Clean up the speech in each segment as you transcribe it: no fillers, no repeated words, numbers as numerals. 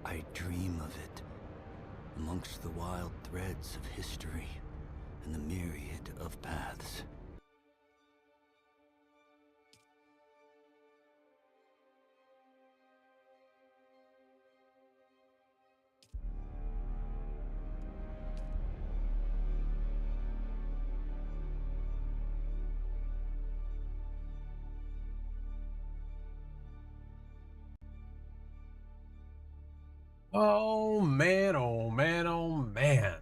I dream of it, amongst the wild threads of history and the myriad of paths. Oh man, oh man, oh man.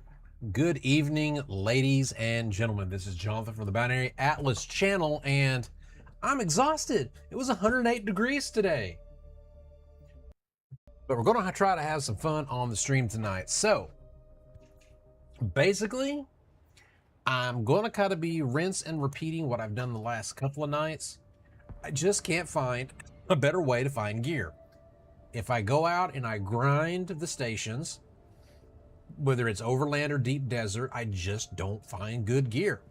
Good evening, ladies and gentlemen. This is Jonathan from the Binary Atlas channel, and I'm exhausted. It was 108 degrees today. But we're going to try to have some fun on the stream tonight. So, basically, I'm going to kind of be rinse and repeating what I've done the last couple of nights. I just can't find a better way to find gear. If I go out and I grind the stations, whether it's overland or deep desert, I just don't find good gear.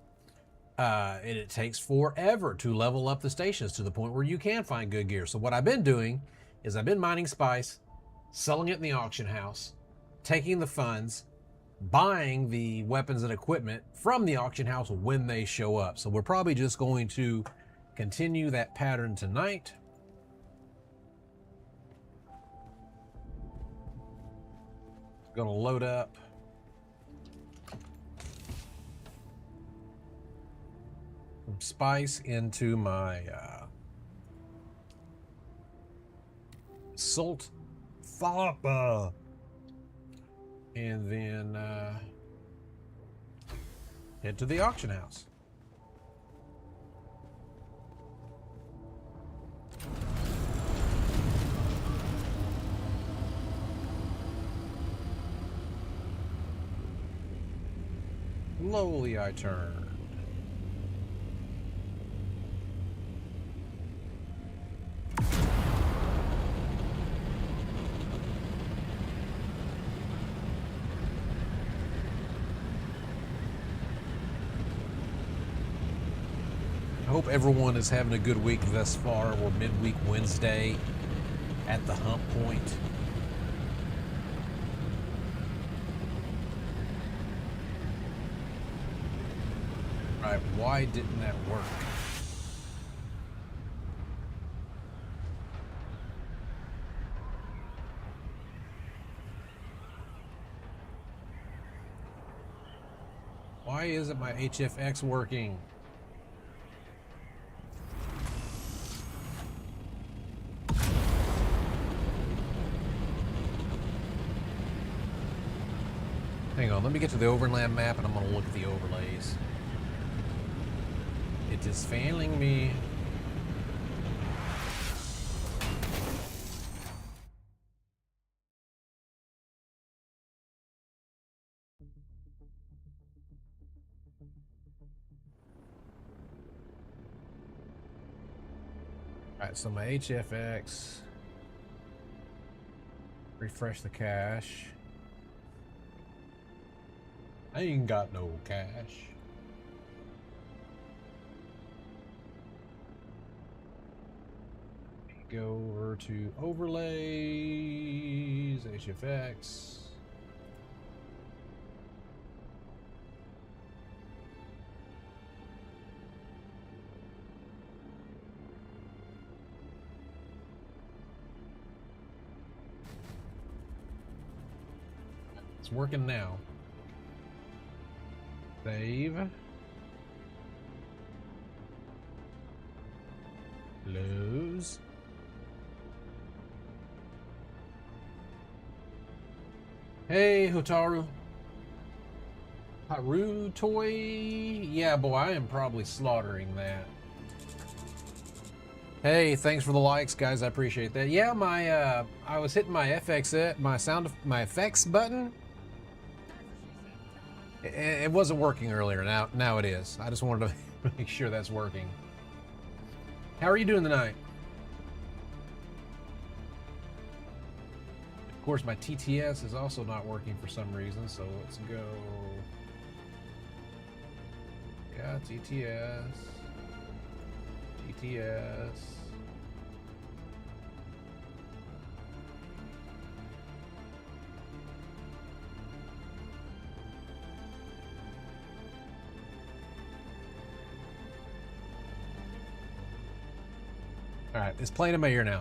And it takes forever to level up the stations to the point where you can find good gear. So what I've been doing is I've been mining spice, selling it in the auction house, taking the funds, buying the weapons and equipment from the auction house when they show up. So we're probably just going to continue that pattern tonight. Gonna load up some spice into my salt thopper, and then head to the auction house. Slowly I turn. I hope everyone is having a good week thus far. We're midweek Wednesday at the hump point. Right, why didn't that work? Why isn't my HFX working? Hang on, let me get to the overland map and I'm gonna look at the overlays. It is failing me. All right, so my HFX, refresh the cache. I ain't got no cache. Go over to overlays, HFX. It's working now. Save. Close. Hey, Hotaru. Haru toy? Yeah, boy, I am probably slaughtering that. Hey, thanks for the likes, guys. I appreciate that. Yeah, my I was hitting my FX, my effects button. It wasn't working earlier. Now it is. I just wanted to make sure that's working. How are you doing tonight? Of course, my TTS is also not working for some reason, so let's go. Yeah, TTS. TTS. All right, it's playing in my ear now.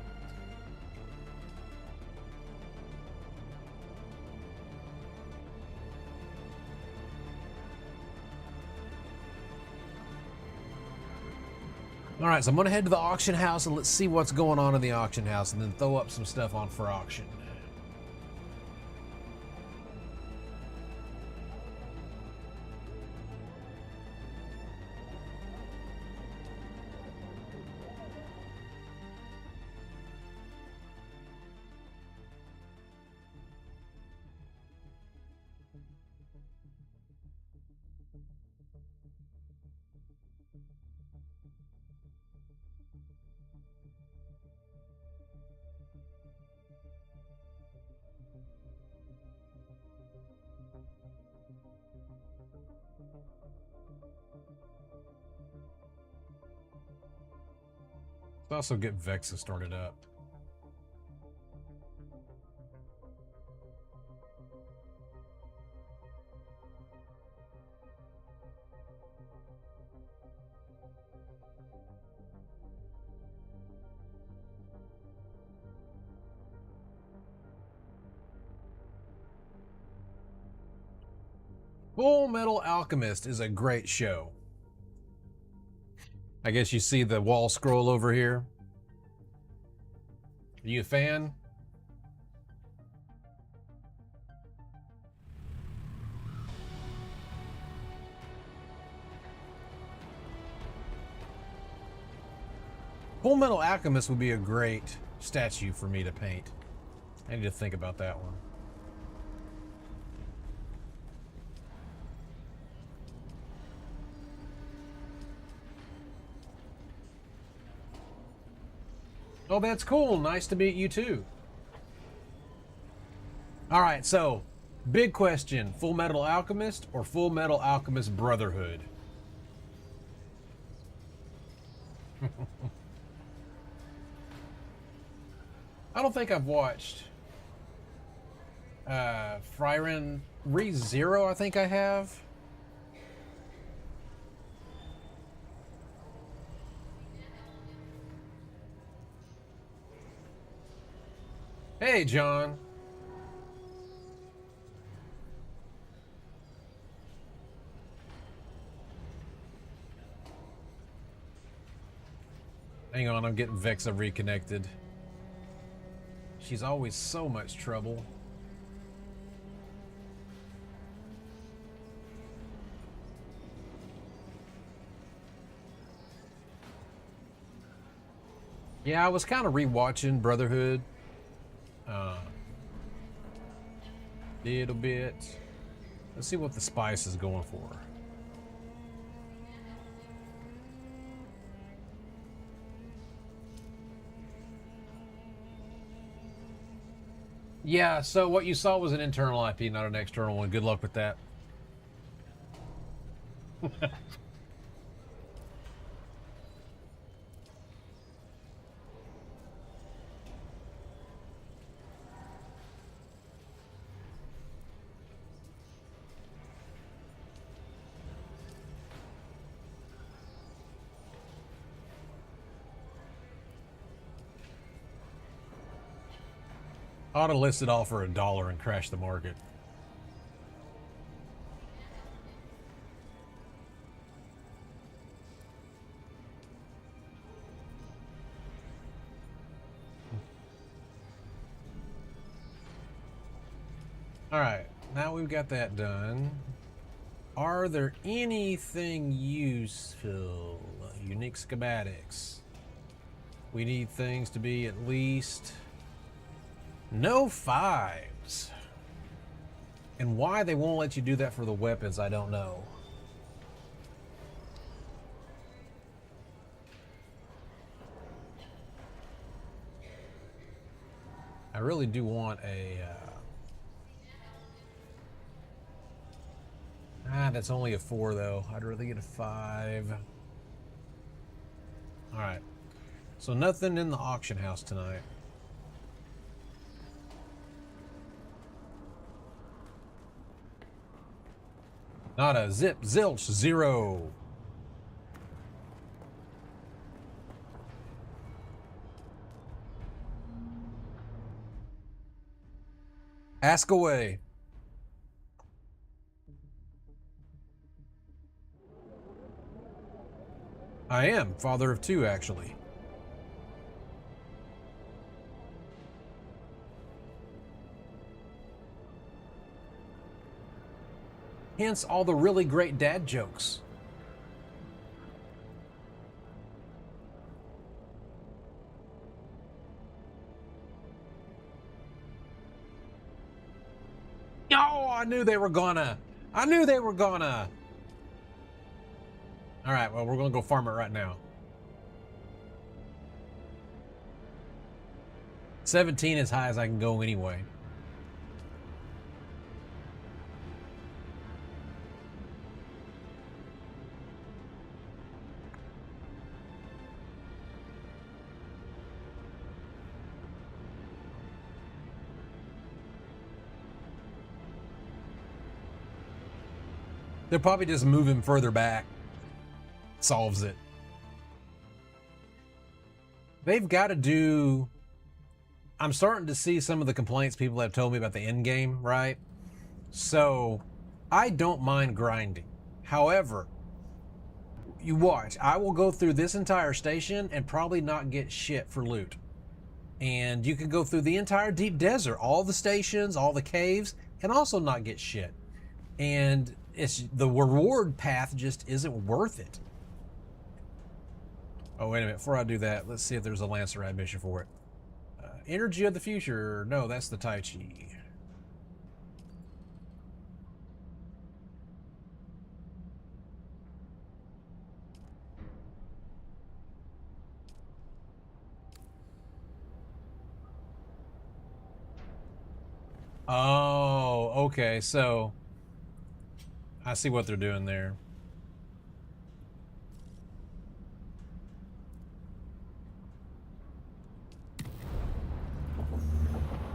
All right, so I'm gonna head to the auction house and let's see what's going on in the auction house and then throw up some stuff on for auction. Let's also get Vexa started up. Full Metal Alchemist is a great show. I guess you see the wall scroll over here. Are you a fan? Full Metal Alchemist would be a great statue for me to paint. I need to think about that one. Oh, that's cool. Nice to meet you too. All right, so big question. Full Metal Alchemist or Full Metal Alchemist Brotherhood? I don't think I've watched Frieren ReZero, I think I have. Hey, John. Hang on, I'm getting Vexa reconnected. She's always so much trouble. Yeah, I was kind of rewatching Brotherhood. Little bit. Let's see what the spice is going for. Yeah, so what you saw was an internal IP, not an external one. Good luck with that. I ought to list it all for $1 and crash the market. All right, now we've got that done. Are there anything useful? Unique schematics. We need things to be at least no 5s. And why they won't let you do that for the weapons, I don't know. I really do want a... that's only a 4 though. I'd rather get a 5. Alright. So nothing in the auction house tonight. Not a zip, zilch, 0. Ask away. I am father of two, actually. Hence all the really great dad jokes. Oh, I knew they were gonna. I knew they were gonna. All right, well, we're gonna go farm it right now. 17 as high as I can go anyway. They'll probably just move him further back. Solves it. They've got to do... I'm starting to see some of the complaints people have told me about the end game, right? So, I don't mind grinding. However, you watch. I will go through this entire station and probably not get shit for loot. And you can go through the entire deep desert, all the stations, all the caves, and also not get shit. And it's the reward path just isn't worth it. Oh, wait a minute. Before I do that, let's see if there's a Lancer Ride mission for it. Energy of the Future. No, that's the Tai Chi. Oh, okay. So I see what they're doing there.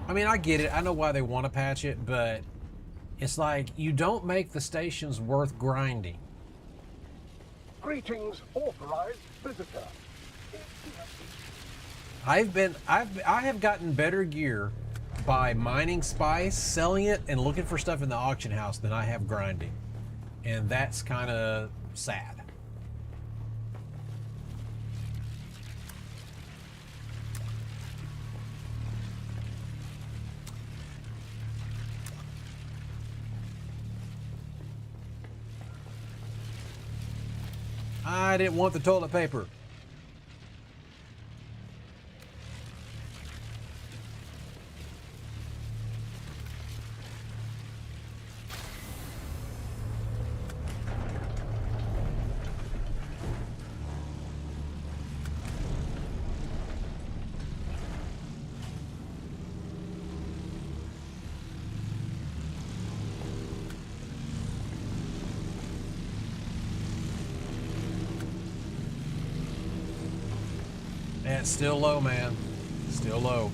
I mean, I get it. I know why they want to patch it, but it's like you don't make the stations worth grinding. Greetings, authorized visitor. I have gotten better gear by mining spice, selling it, and looking for stuff in the auction house than I have grinding. And that's kind of sad. I didn't want the toilet paper. It's still low, man. Still low.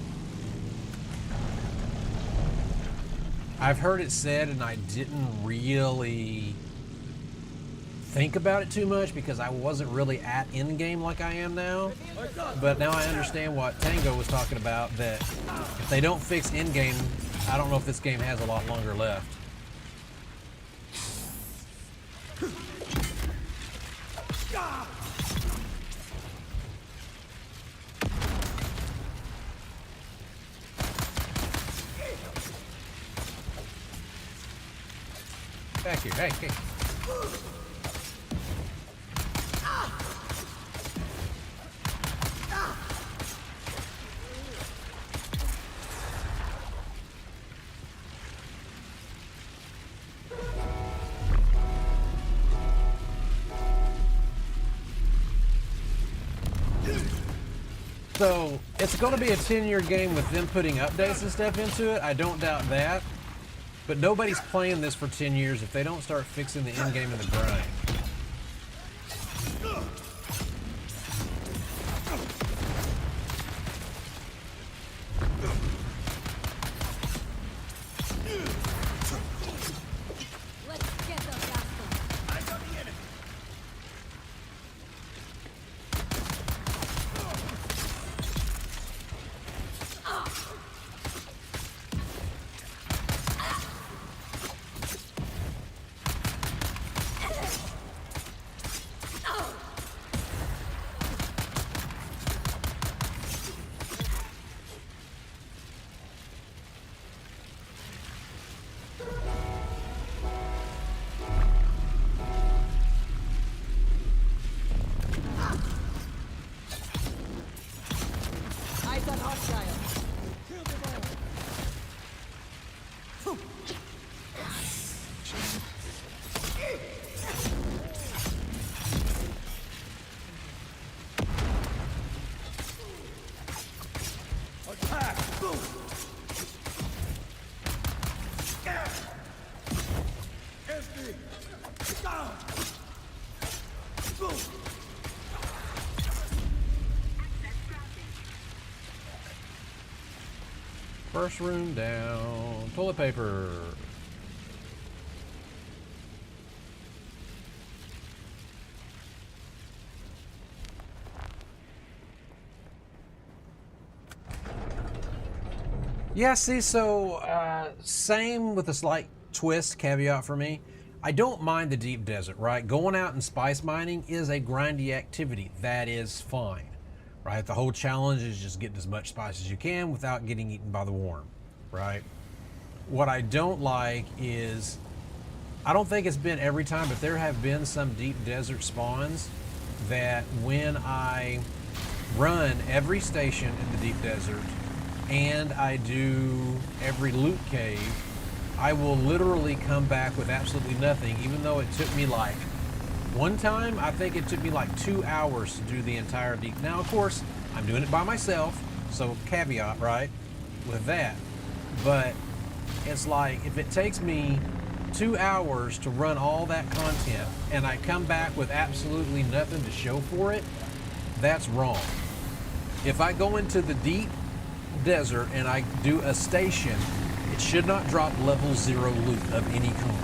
I've heard it said, and I didn't really think about it too much because I wasn't really at in-game like I am now. But now I understand what Tango was talking about, that if they don't fix in-game, I don't know if this game has a lot longer left. Back here, hey. So, it's going to be a 10-year game with them putting updates and stuff into it. I don't doubt that. But nobody's playing this for 10 years if they don't start fixing the end game and the grind. Let's get those assholes. I got the enemy. First room down. Toilet paper. Yeah, see, so same with a slight twist, caveat for me. I don't mind the deep desert, right? Going out and spice mining is a grindy activity. That is fine, right? The whole challenge is just getting as much spice as you can without getting eaten by the worm, right? What I don't like is, I don't think it's been every time, but there have been some deep desert spawns that when I run every station in the deep desert and I do every loot cave, I will literally come back with absolutely nothing, even though it took me like, one time, I think it took me like 2 hours to do the entire deep. Now, of course, I'm doing it by myself, so caveat, right, with that. But it's like, if it takes me 2 hours to run all that content and I come back with absolutely nothing to show for it, that's wrong. If I go into the deep desert and I do a station, it should not drop level 0 loot of any kind.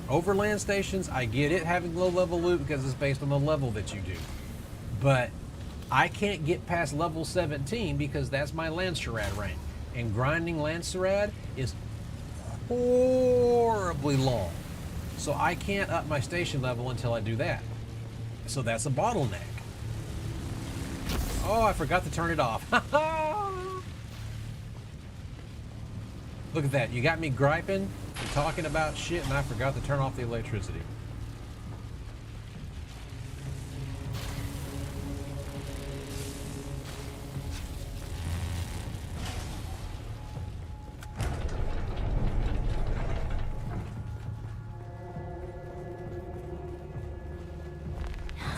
Overland stations, I get it having low level loot because it's based on the level that you do. But I can't get past level 17 because that's my Lancerad rank. And grinding Lancerad is horribly long. So I can't up my station level until I do that. So that's a bottleneck. Oh, I forgot to turn it off. Look at that. You got me griping and talking about shit and I forgot to turn off the electricity.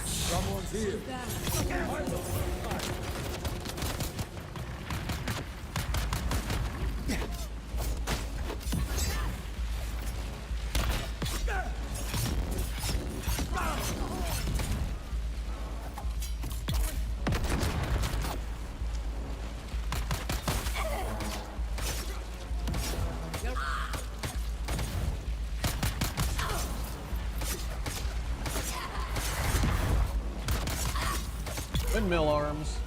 Someone's here. Windmill arms.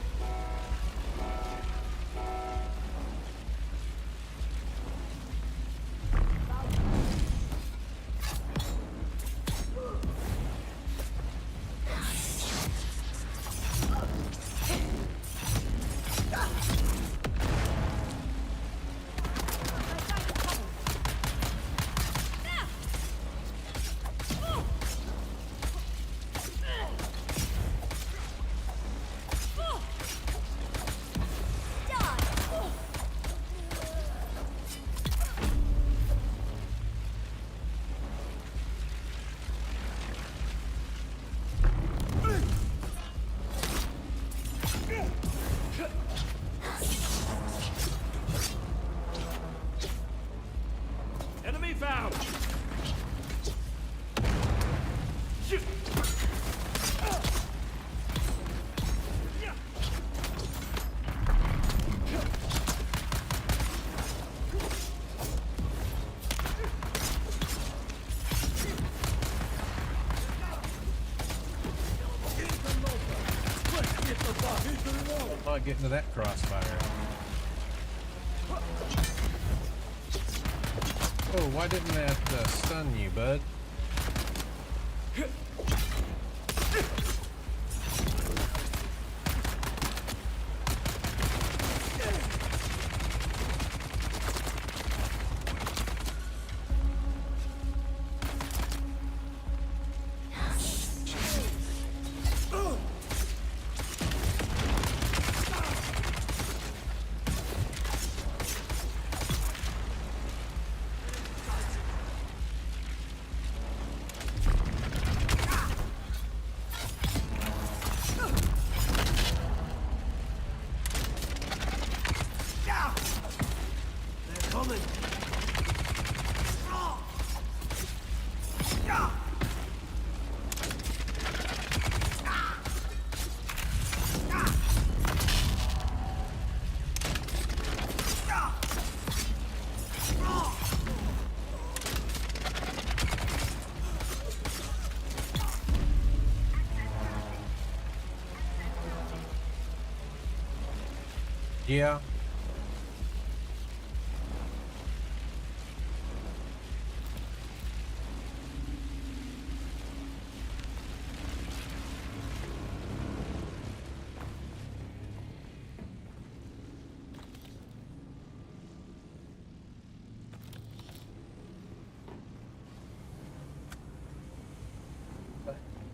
Enemy found. Shoot. Not getting to that crossfire. Oh, why didn't that stun you, bud? Yeah.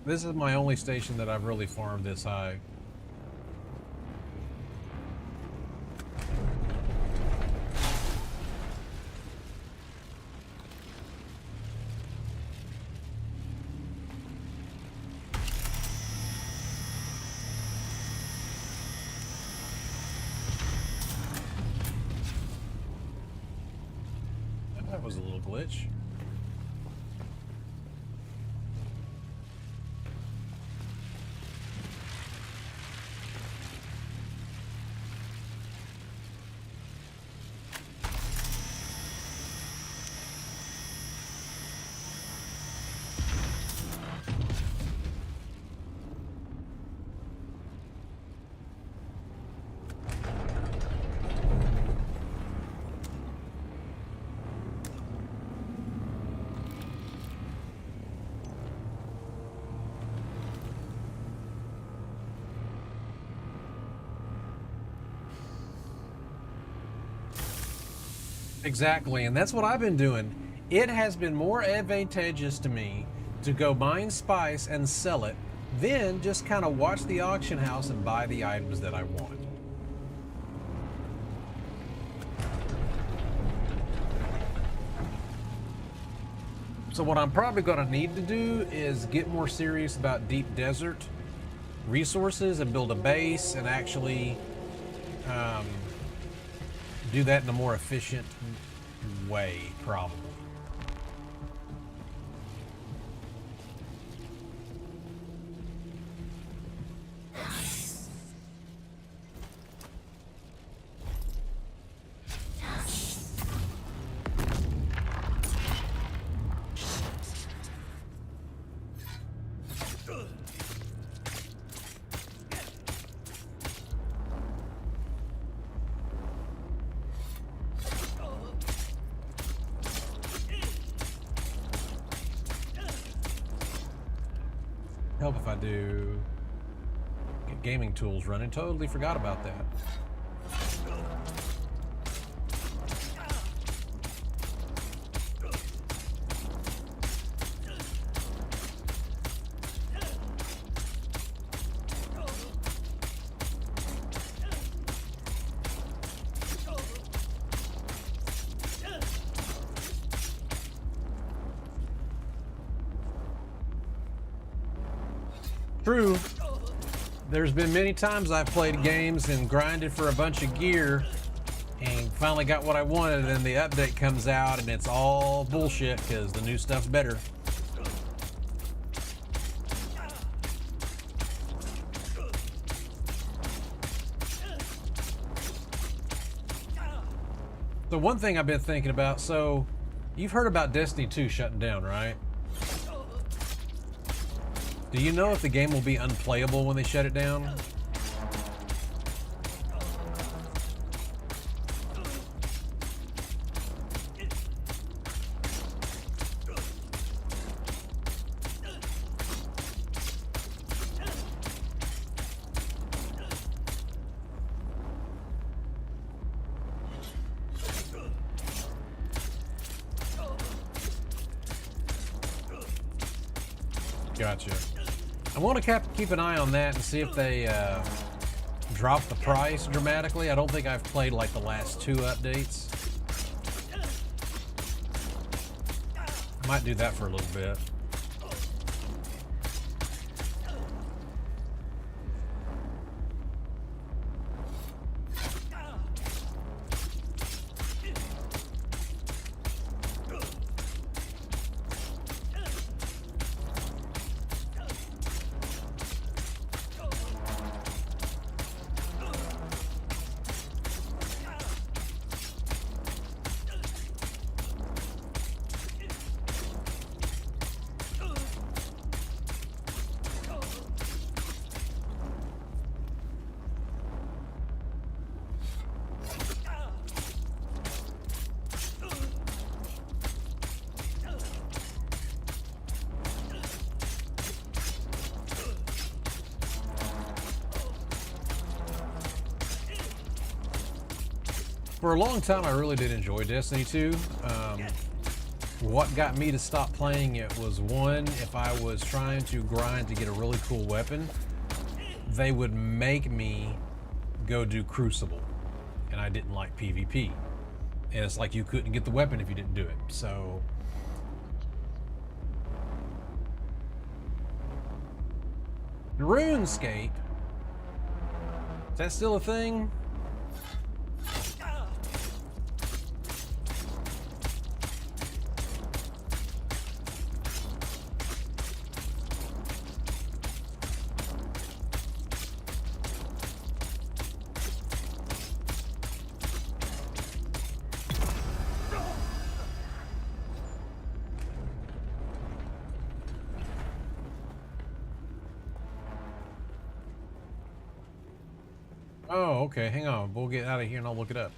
This is my only station that I've really farmed this high. That was a little glitch. Exactly, and that's what I've been doing. It has been more advantageous to me to go mine spice and sell it, then just kind of watch the auction house and buy the items that I want. So what I'm probably going to need to do is get more serious about deep desert resources and build a base and actually do that in a more efficient way, probably. Help if I do get gaming tools running. Totally forgot about that. True. There's been many times I've played games and grinded for a bunch of gear and finally got what I wanted, and then the update comes out and it's all bullshit because the new stuff's better. So one thing I've been thinking about, so you've heard about Destiny 2 shutting down, right? Do you know if the game will be unplayable when they shut it down? Gotcha. I want to keep an eye on that and see if they drop the price dramatically. I don't think I've played like the last 2 updates. I might do that for a little bit. For a long time, I really did enjoy Destiny 2. What got me to stop playing it was, one, if I was trying to grind to get a really cool weapon, they would make me go do Crucible, and I didn't like PvP. And it's like you couldn't get the weapon if you didn't do it. So RuneScape, is that still a thing? Oh, okay, hang on. We'll get out of here and I'll look it up.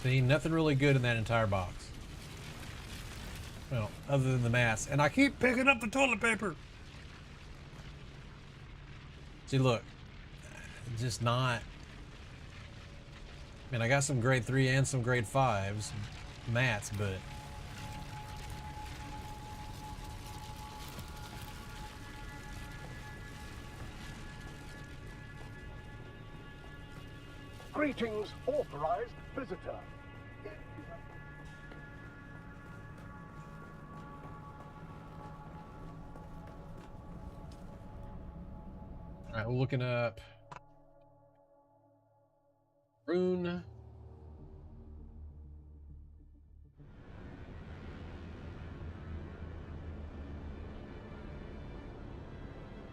See, nothing really good in that entire box. Well, other than the mask. And I keep picking up the toilet paper! See, look. Just not... I mean, I got some grade 3 and some grade 5s mats, but... Greetings, authorized visitor. Alright, we're looking up Rune.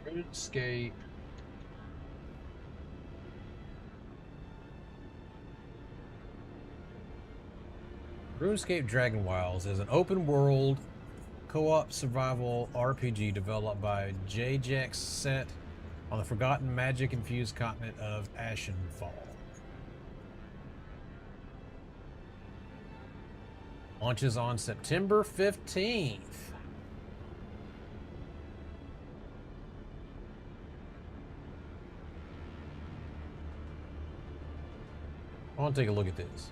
RuneScape. RuneScape Dragon Wilds is an open world co-op survival RPG developed by Jagex set on the forgotten magic-infused continent of Ashenfall. Launches on September 15th. I want to take a look at this.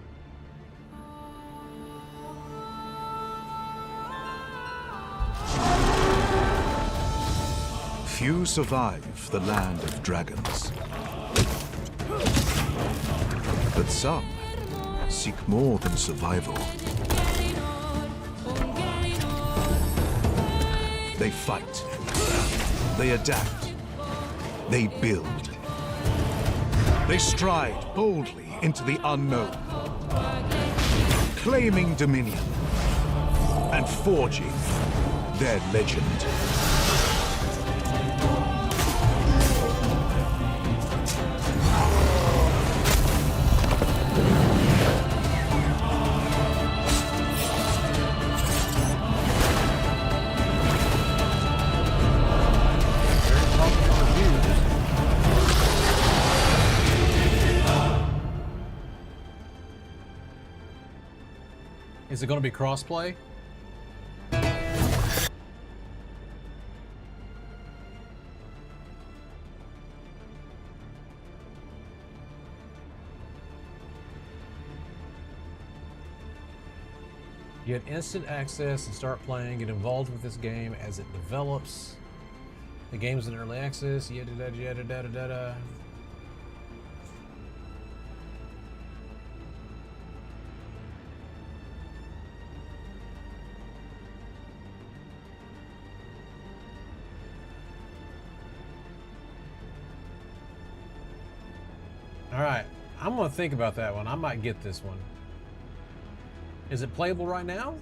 Few survive the land of dragons. But some seek more than survival. They fight. They adapt. They build. They stride boldly into the unknown, claiming dominion and forging their legend. Is it going to be crossplay? Get instant access and start playing. Get involved with this game as it develops. The game's in early access. Yada yada yada yada yada. All right, I'm gonna think about that one. I might get this one. Is it playable right now?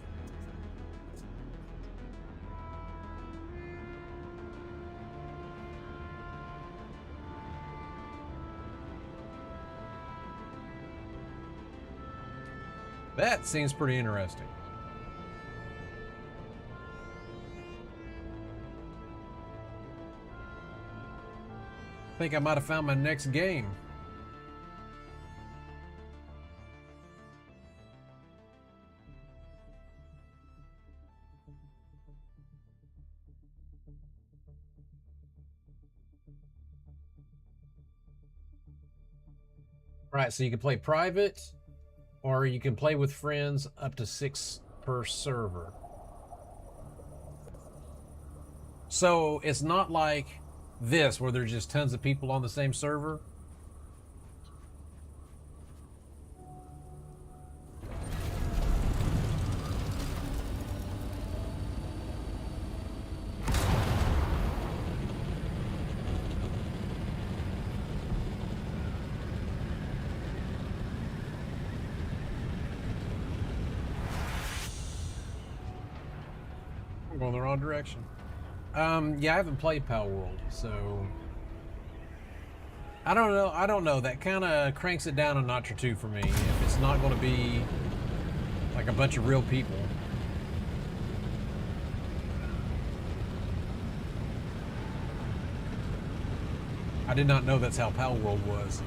That seems pretty interesting. I think I might have found my next game. All right, so you can play private, or you can play with friends up to 6 per server. So it's not like this where there's just tons of people on the same server. I'm going the wrong direction. Yeah, I haven't played Pal World, so I don't know. I don't know. That kind of cranks it down a notch or two for me. If it's not going to be like a bunch of real people. I did not know that's how Pal World was.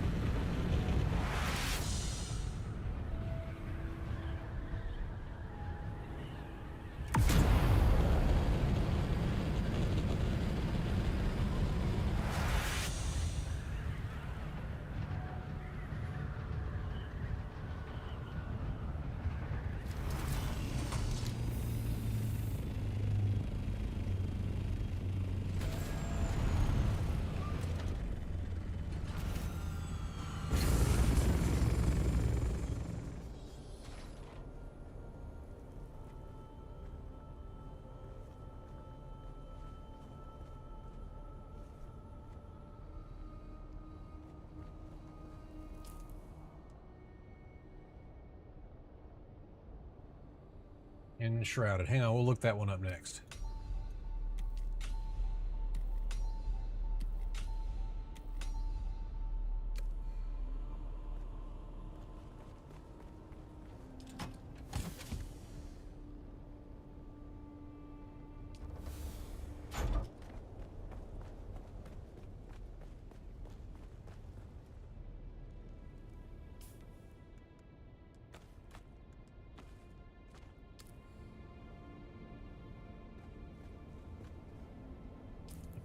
Enshrouded. Hang on, we'll look that one up next.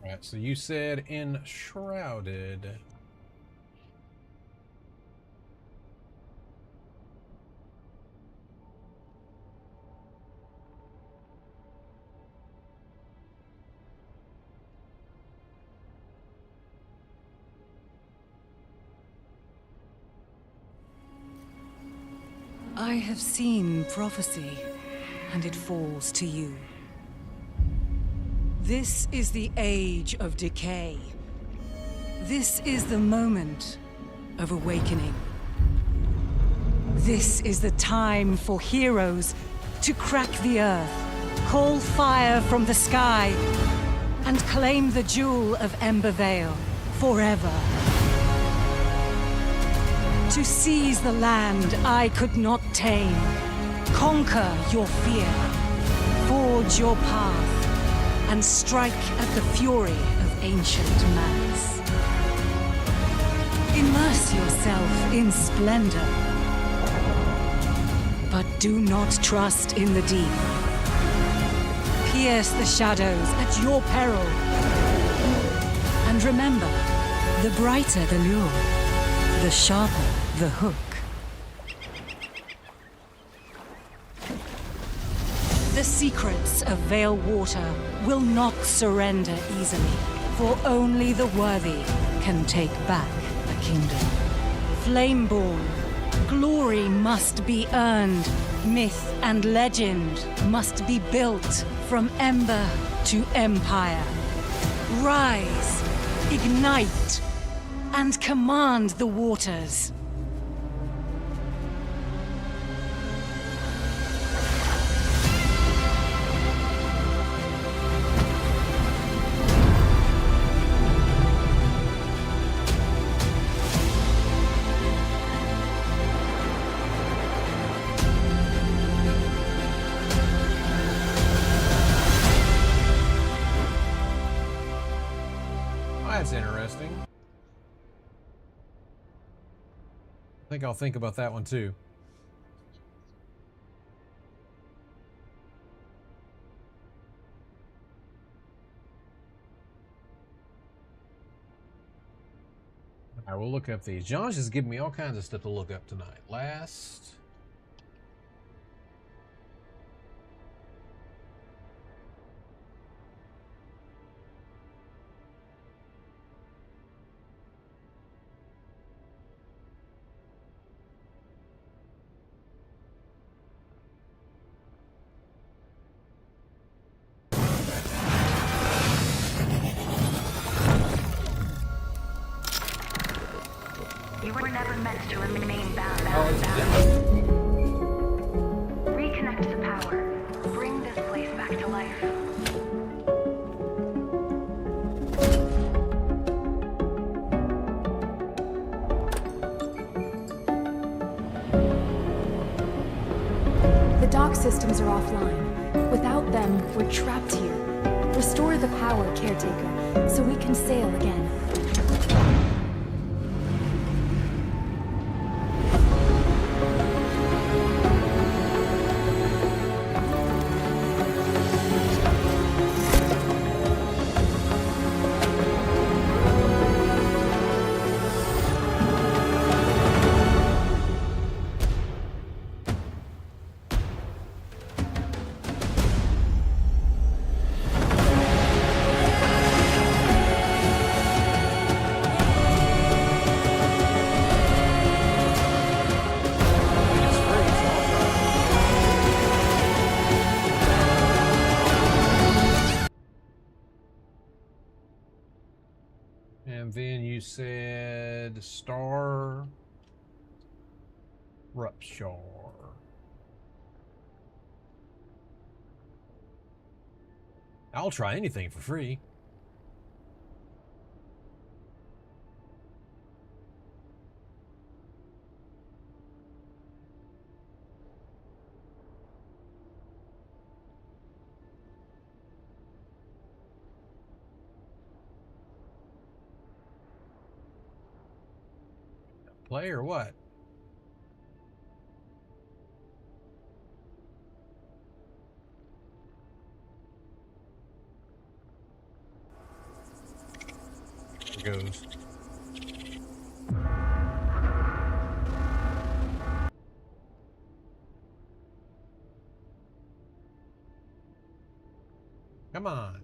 All right, so you said enshrouded. I have seen prophecy, and it falls to you. This is the age of decay. This is the moment of awakening. This is the time for heroes to crack the earth, call fire from the sky, and claim the jewel of Ember Vale forever. To seize the land I could not tame, conquer your fear, forge your path, and strike at the fury of ancient malice. Immerse yourself in splendor, but do not trust in the deep. Pierce the shadows at your peril. And remember, the brighter the lure, the sharper the hook. The secrets of Vale Water will not surrender easily, for only the worthy can take back a kingdom. Flameborn, glory must be earned. Myth and legend must be built from ember to empire. Rise, ignite, and command the waters. That's interesting. I think I'll think about that one too. I will look up these. John's just giving me all kinds of stuff to look up tonight. Last. You were never meant to remain bound. Reconnect the power. Bring this place back to life. The dock systems are offline. Without them, we're trapped here. Restore the power, caretaker, so we can sail again. And then you said Star Rupture. I'll try anything for free. Play or what? There it goes. Come on.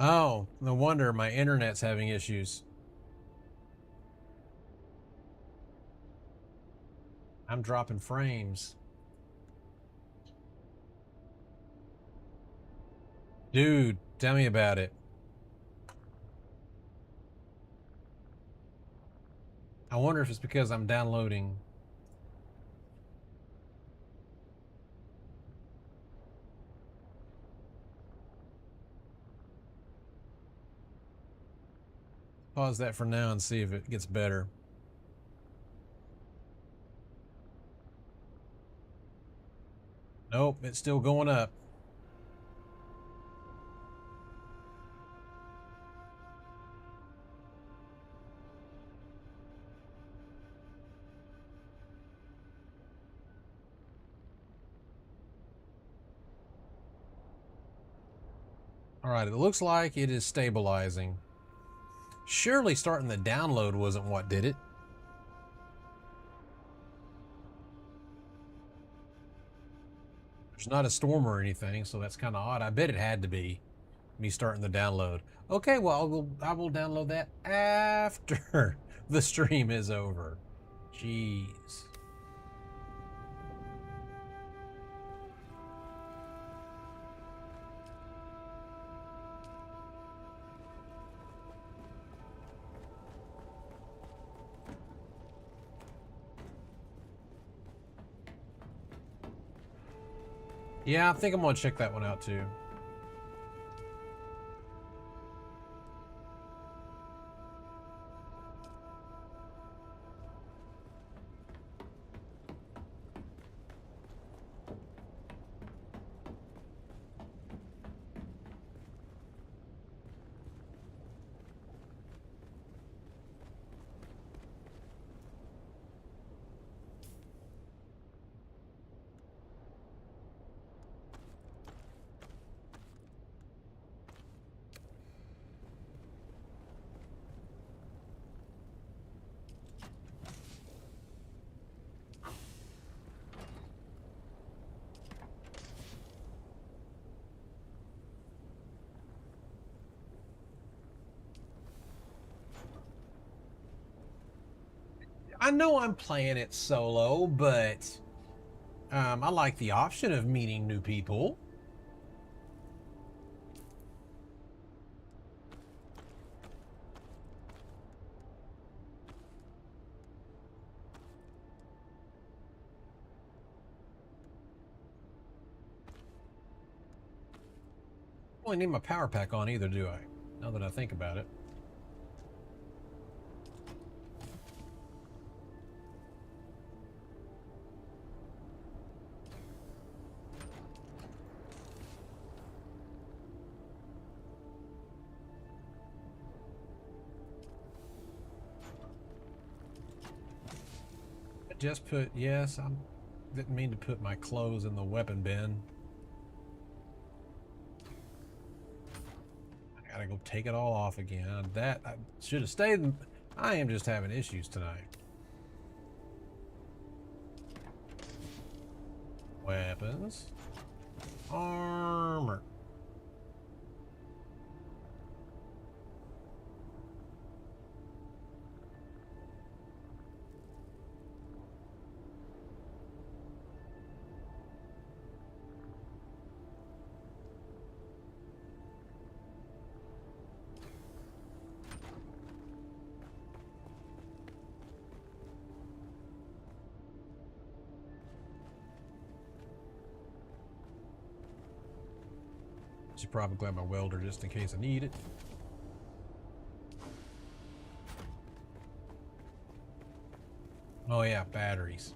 Oh, no wonder my internet's having issues. I'm dropping frames. Dude, tell me about it. I wonder if it's because I'm downloading. Pause that for now and see if it gets better. Nope, it's still going up. All right, it looks like it is stabilizing. Surely starting the download wasn't what did it. There's not a storm or anything, so that's kind of odd. I bet it had to be me starting the download. Okay, well, I will download that after the stream is over. Jeez. Yeah, I think I'm gonna check that one out too. I know I'm playing it solo, but I like the option of meeting new people. I don't need my power pack on either, do I? Now that I think about it. Just put, yes, I didn't mean to put my clothes in the weapon bin. I gotta go take it all off again. That, I should have stayed. I am just having issues tonight. Weapons. Armor. Should probably grab my welder just in case I need it. Oh yeah, batteries.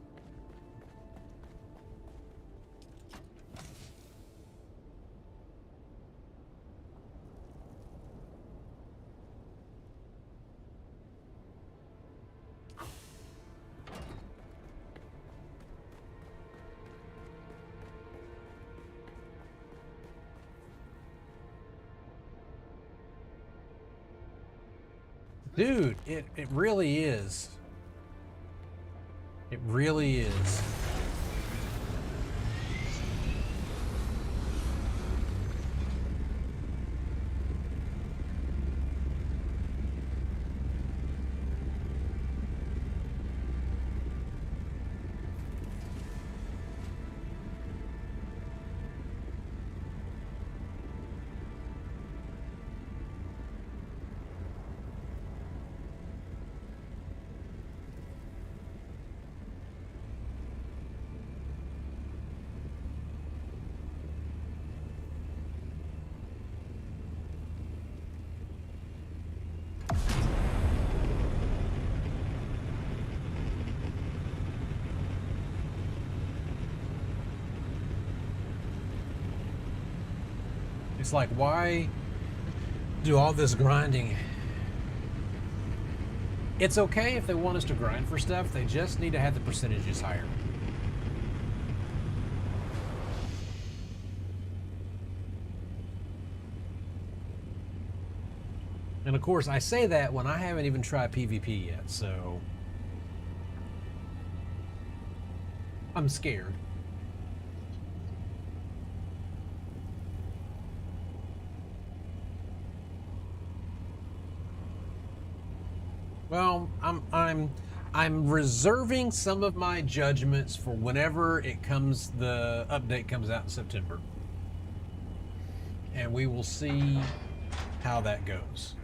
Dude, it really is. It really is. It's like, why do all this grinding? It's okay if they want us to grind for stuff, they just need to have the percentages higher. And of course, I say that when I haven't even tried PvP yet, so I'm scared. Well, I'm reserving some of my judgments for whenever it comes, the update comes out in September. And we will see how that goes.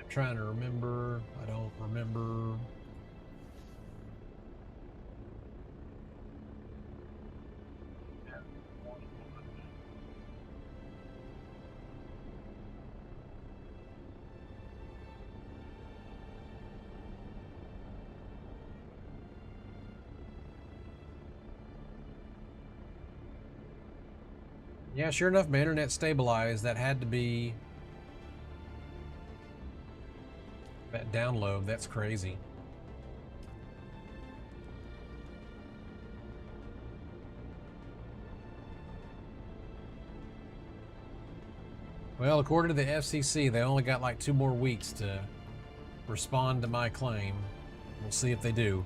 Trying to remember. I don't remember. Yeah, sure enough, my internet stabilized. That had to be that download. That's crazy. Well, according to the FCC, they only got like 2 more weeks to respond to my claim. We'll see if they do.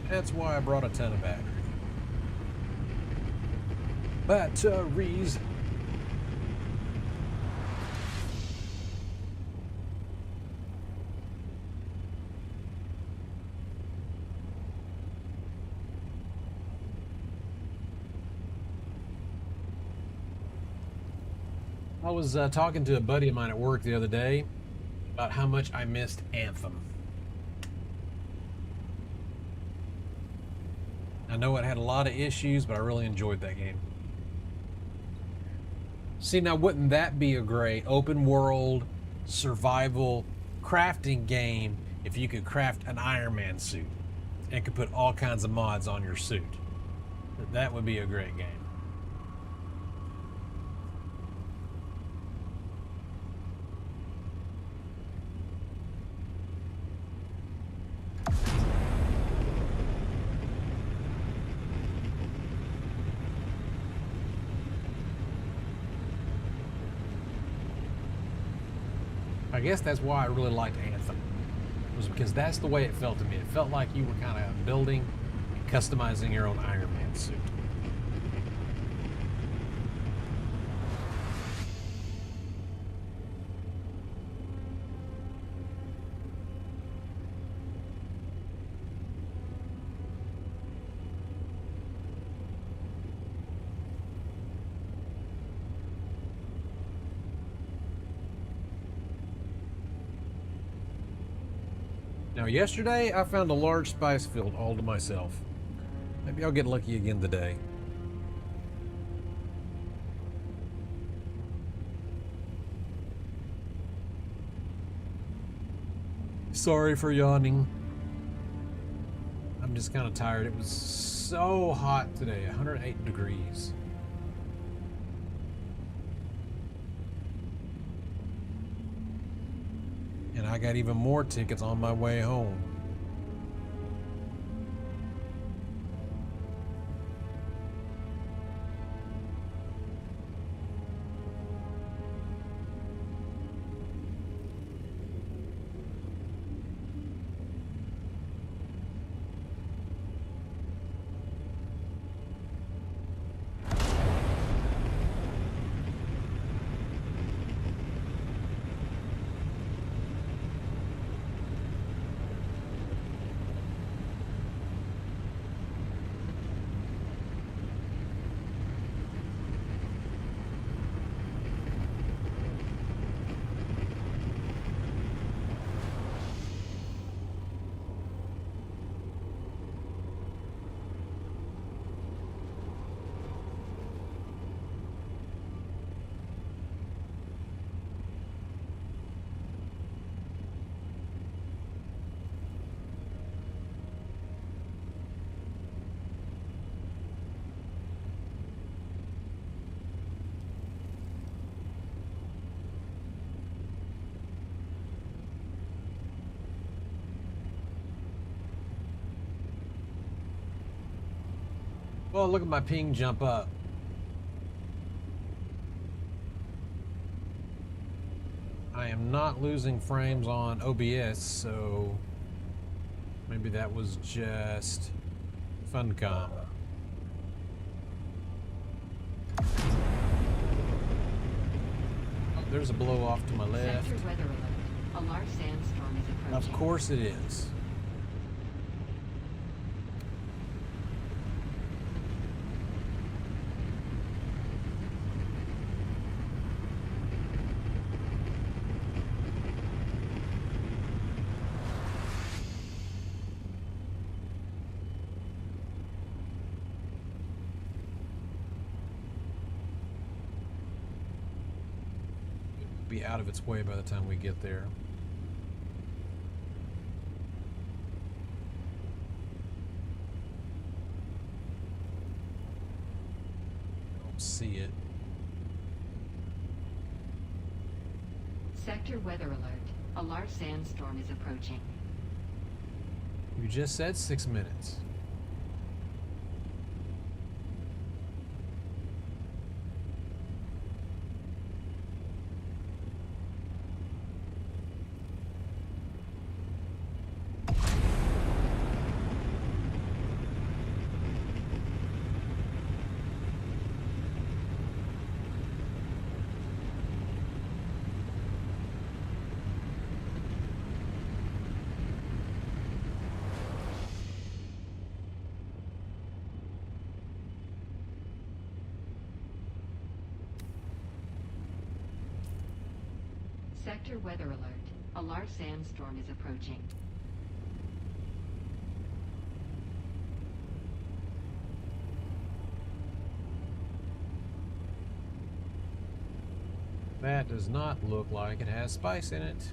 That's why I brought a ton of battery. Batteries. I was talking to a buddy of mine at work the other day about how much I missed Anthem. I know it had a lot of issues, but I really enjoyed that game. See, now wouldn't that be a great open world survival crafting game if you could craft an Iron Man suit and could put all kinds of mods on your suit? That would be a great game. I guess that's why I really liked Anthem, was because that's the way it felt to me. It felt like you were kind of building and customizing your own Iron Man suit. Now, yesterday I found a large spice field all to myself. Maybe I'll get lucky again today. Sorry for yawning. I'm just kind of tired. It was so hot today, 108 degrees. And I got even more tickets on my way home. Well, look at my ping jump up. I am I'm not losing frames on OBS, so maybe that was just Funcom. Oh, there's a blow off to my left. Sector weather alert. A large sandstorm is approaching. Of course it is. Be out of its way by the time we get there. Don't see it. Sector weather alert. A large sandstorm is approaching. You just said 6 minutes. Sector weather alert. A large sandstorm is approaching. That does not look like it has spice in it.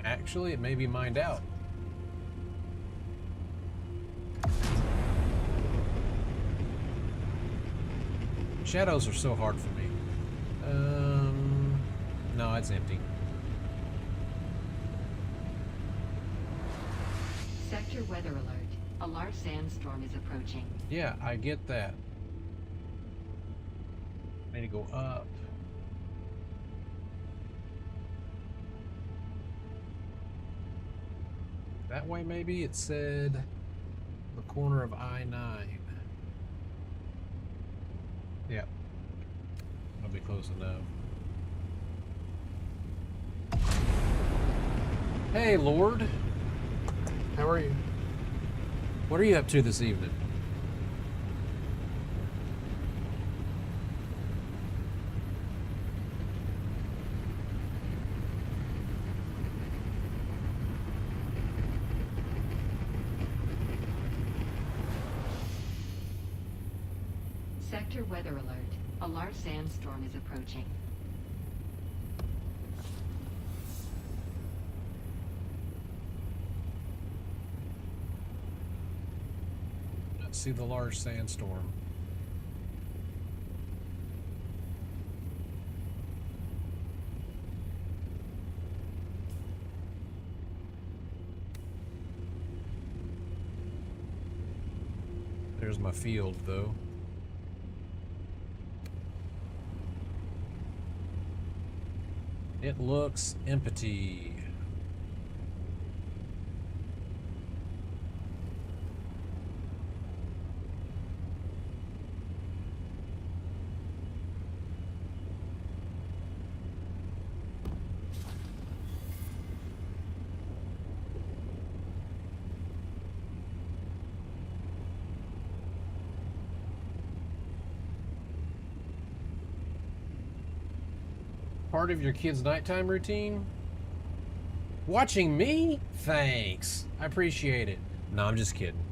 Actually, it may be mined out. Shadows are so hard for me. No, it's empty. Sector weather alert. A large sandstorm is approaching. Yeah, I get that. I need to go up. That way, maybe? It said the corner of I-9. Yep. That'll be close enough. Hey, Lord. How are you? What are you up to this evening? Sector weather alert. A large sandstorm is approaching. Let's see the large sandstorm. There's my field, though. It looks empty. Part of your kid's nighttime routine? Watching me? Thanks. I appreciate it. No, I'm just kidding.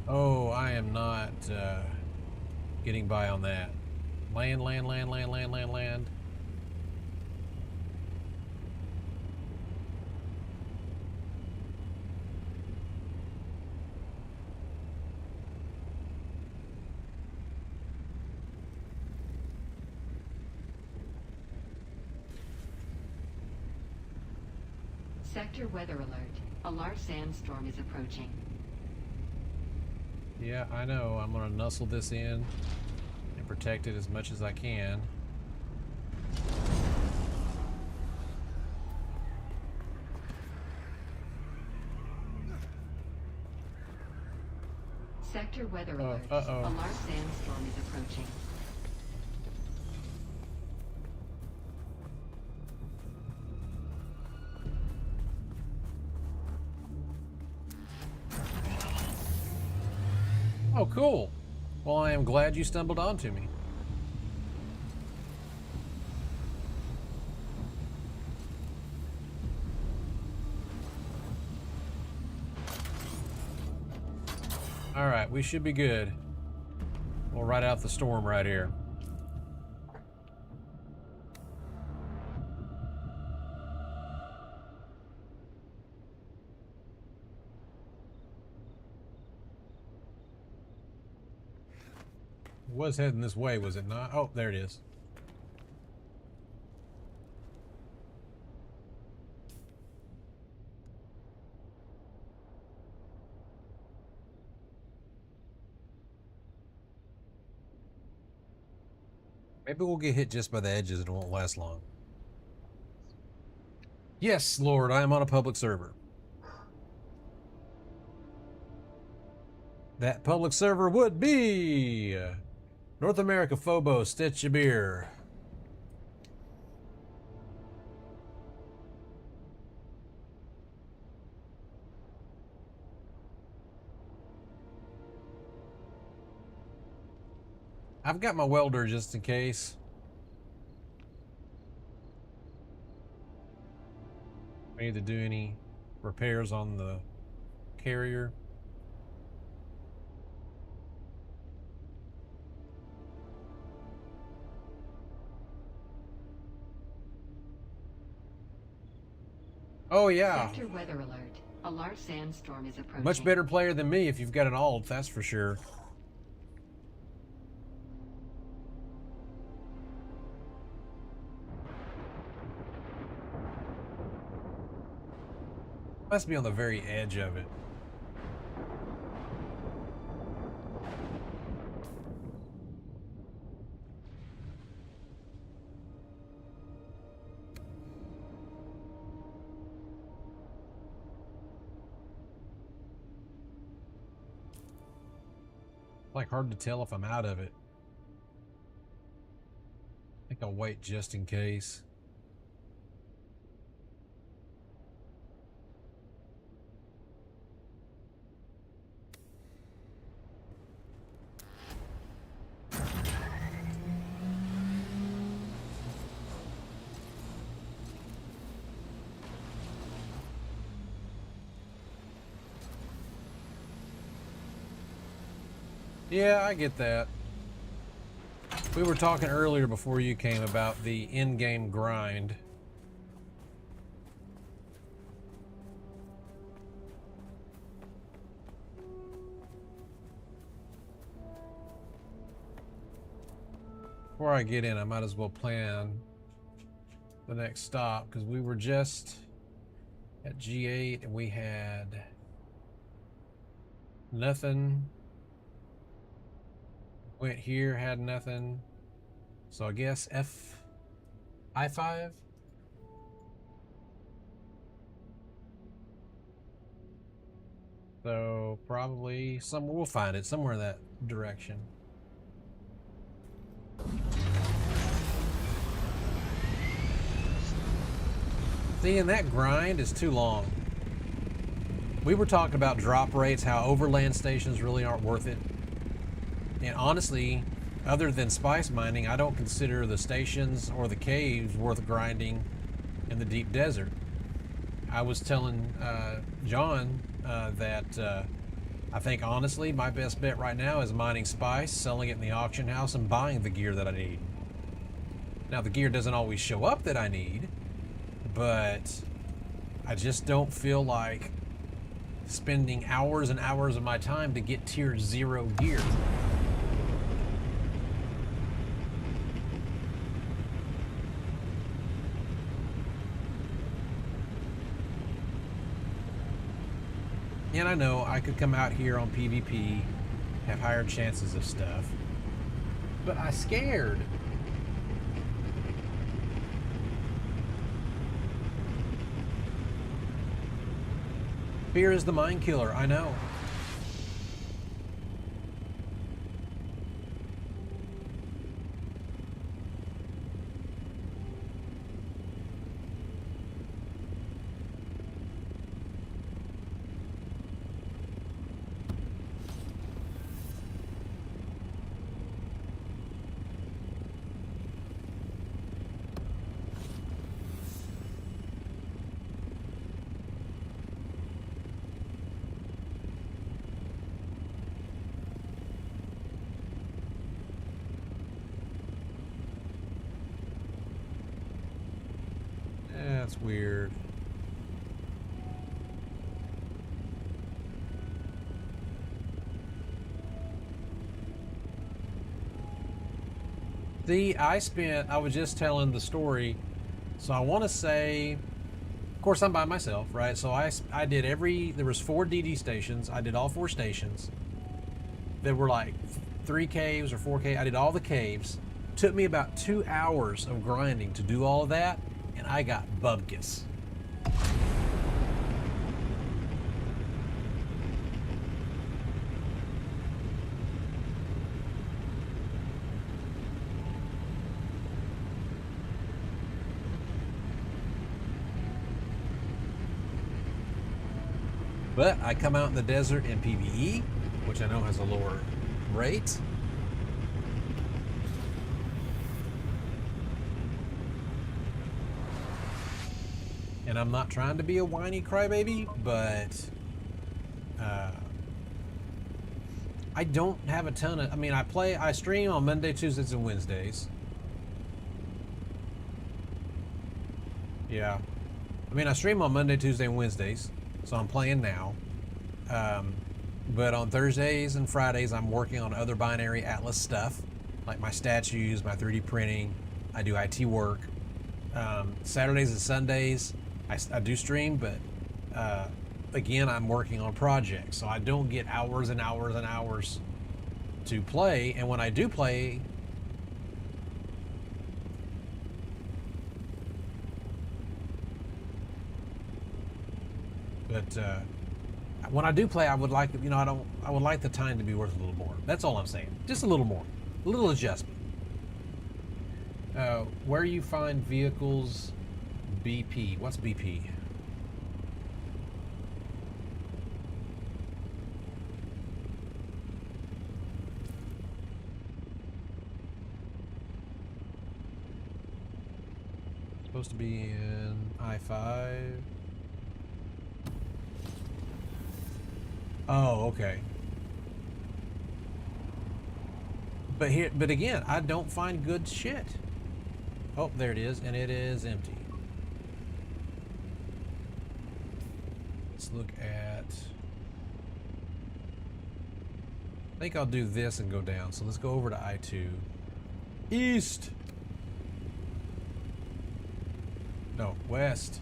Oh, I am not getting by on that. Land, land, land, land, land, land, land. Sector weather alert. A large sandstorm is approaching. Yeah, I know. I'm gonna nuzzle this in and protect it as much as I can. Sector weather alert. Uh-oh. A large sandstorm is approaching. Oh, cool. Well, I am glad you stumbled onto me. All right, we should be good. We'll ride out the storm right here. It was heading this way, was it not? Oh, there it is. Maybe we'll get hit just by the edges and it won't last long. Yes, Lord, I am on a public server. That public server would be North America Phobos, Stitch of Beer. I've got my welder just in case. I need to do any repairs on the carrier. Oh yeah. Sector weather alert. A large sandstorm is approaching. Much better player than me if you've got an alt, that's for sure. Must be on the very edge of it. Like hard to tell if I'm out of it. I think I'll wait just in case. Yeah, I get that. We were talking earlier before you came about the in-game grind. Before I get in, I might as well plan the next stop because we were just at G8 and we had nothing. Went here, had nothing. So I guess I5? So probably somewhere, we'll find it, somewhere in that direction. See, and that grind is too long. We were talking about drop rates, how overland stations really aren't worth it. And honestly, other than spice mining, I don't consider the stations or the caves worth grinding in the deep desert. I was telling John that I think honestly my best bet right now is mining spice, selling it in the auction house, and buying the gear that I need. Now the gear doesn't always show up that I need, but I just don't feel like spending hours and hours of my time to get tier 0 gear. And I know I could come out here on PvP, have higher chances of stuff, but I scared. Fear is the mind killer, I know. That's weird. See, I was just telling the story, so I want to say, of course I'm by myself, right? So I did there was 4 DD stations. I did all 4 stations. There were like 3 caves or 4 caves. I did all the caves. Took me about 2 hours of grinding to do all of that, and I got bubkus. But I come out in the desert in PvE, which I know has a lower rate. And I'm not trying to be a whiny crybaby, but I don't have a ton of, I mean, I stream on Monday, Tuesdays, and Wednesdays. Yeah. I mean, I stream on Monday, Tuesday, and Wednesdays, so I'm playing now. But on Thursdays and Fridays, I'm working on other binary Atlas stuff, like my statues, my 3D printing. I do IT work. Saturdays and Sundays, I do stream, but again, I'm working on projects, so I don't get hours and hours and hours to play. And when I do play, when I do play, I would like, you know, I would like the time to be worth a little more. That's all I'm saying. Just a little more, a little adjustment. Where you find vehicles, BP. What's BP? Supposed to be in I-5. Oh, okay. But again, I don't find good shit. Oh, there it is, and it is empty. Let's look at, I think I'll do this and go down. So let's go over to I-2. East. No, west.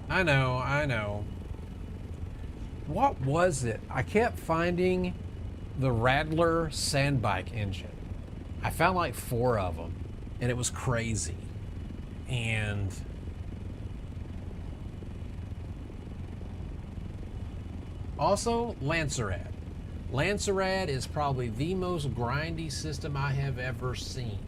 I know. What was it? I kept finding the Rattler sandbike engine. I found like 4 of them, and it was crazy. And also Lancerad. Lancerad is probably the most grindy system I have ever seen.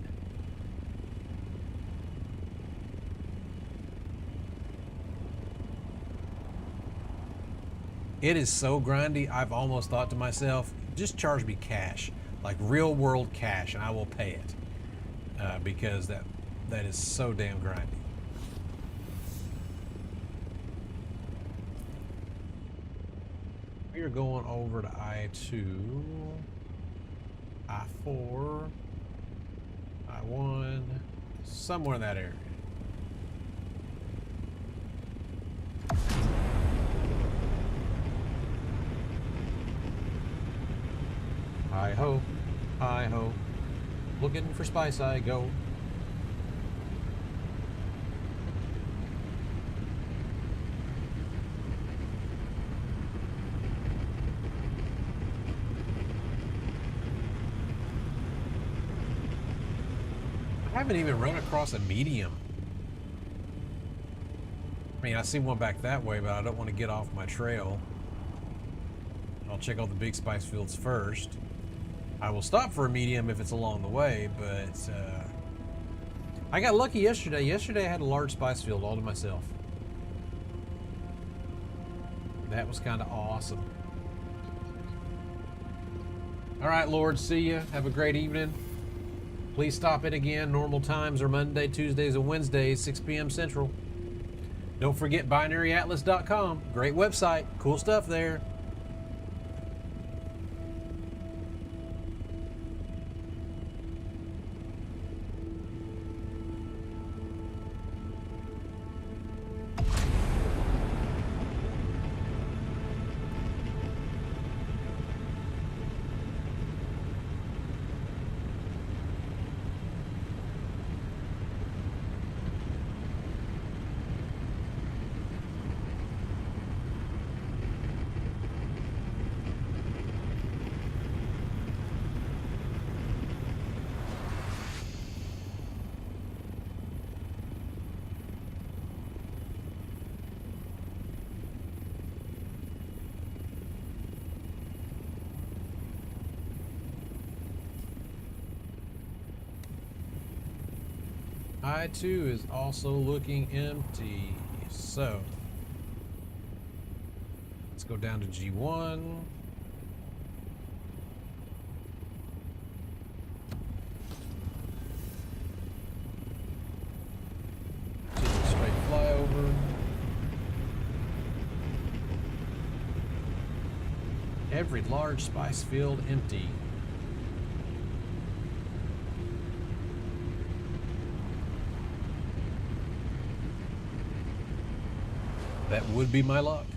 It is so grindy, I've almost thought to myself, just charge me cash, like real world cash, and I will pay it. Because that is so damn grindy. We are going over to I-2, I-4, I-1, somewhere in that area. Hi-ho, hi-ho. Looking for spice, I go. I haven't even run across a medium. I mean, I see one back that way, but I don't want to get off my trail. I'll check out the big spice fields first. I will stop for a medium if it's along the way, but I got lucky yesterday. Yesterday I had a large spice field all to myself. That was kind of awesome. All right, Lord, see ya. Have a great evening. Please stop in again. Normal times are Monday, Tuesdays, and Wednesdays, 6 p.m. Central. Don't forget binaryatlas.com. Great website. Cool stuff there. I-2 is also looking empty. So, let's go down to G1. Just a straight flyover. Every large spice field empty. That would be my luck.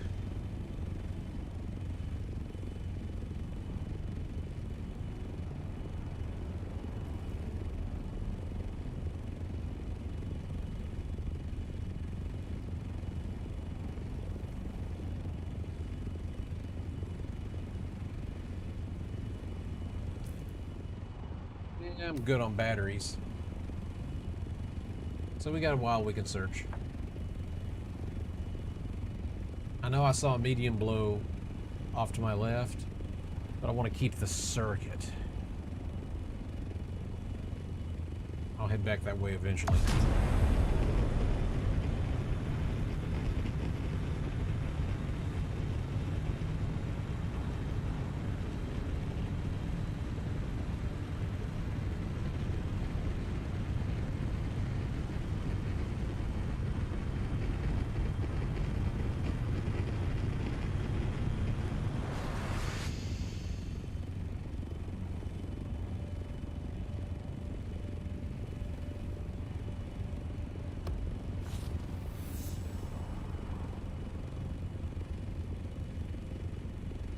Yeah, I'm good on batteries. So we got a while we can search. I know I saw a medium blow off to my left, but I want to keep the circuit. I'll head back that way eventually.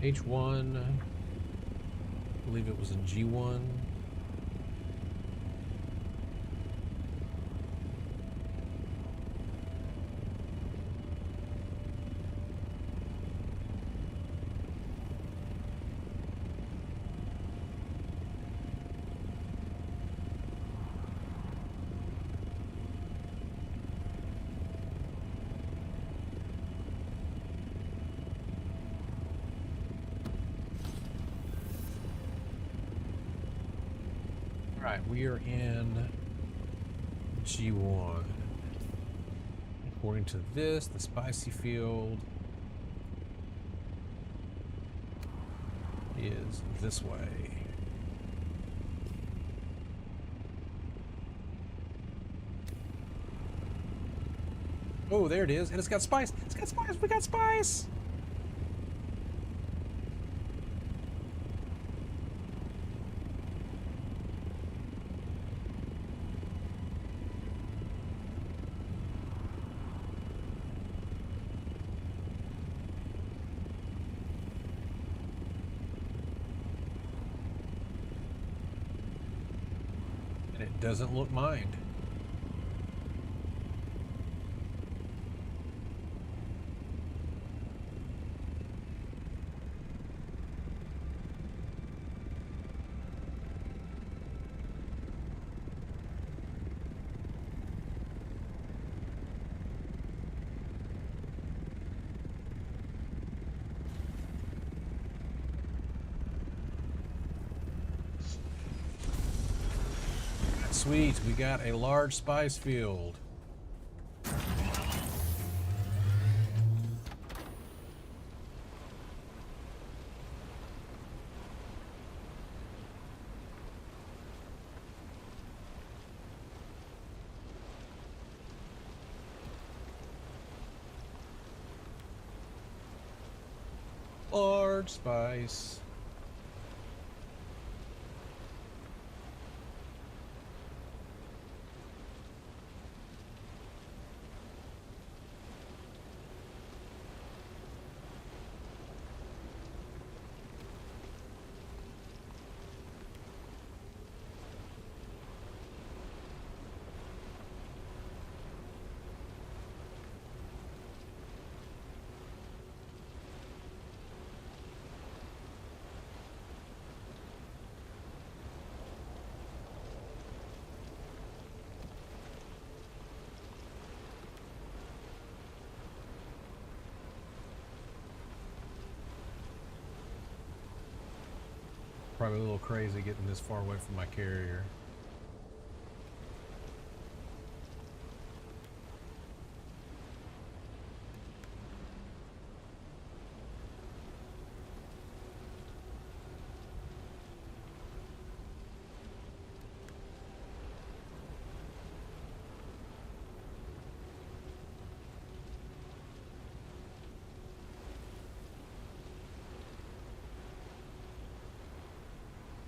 H1, I believe it was in G1. Alright, we are in G1. According to this, the spicy field is this way. Oh, there it is. And it's got spice. It's got spice. We got spice. It doesn't look mined. Sweet, we got a large spice field. Large spice. Probably a little crazy getting this far away from my carrier.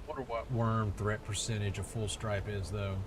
I wonder what worm threat percentage a full stripe is, though.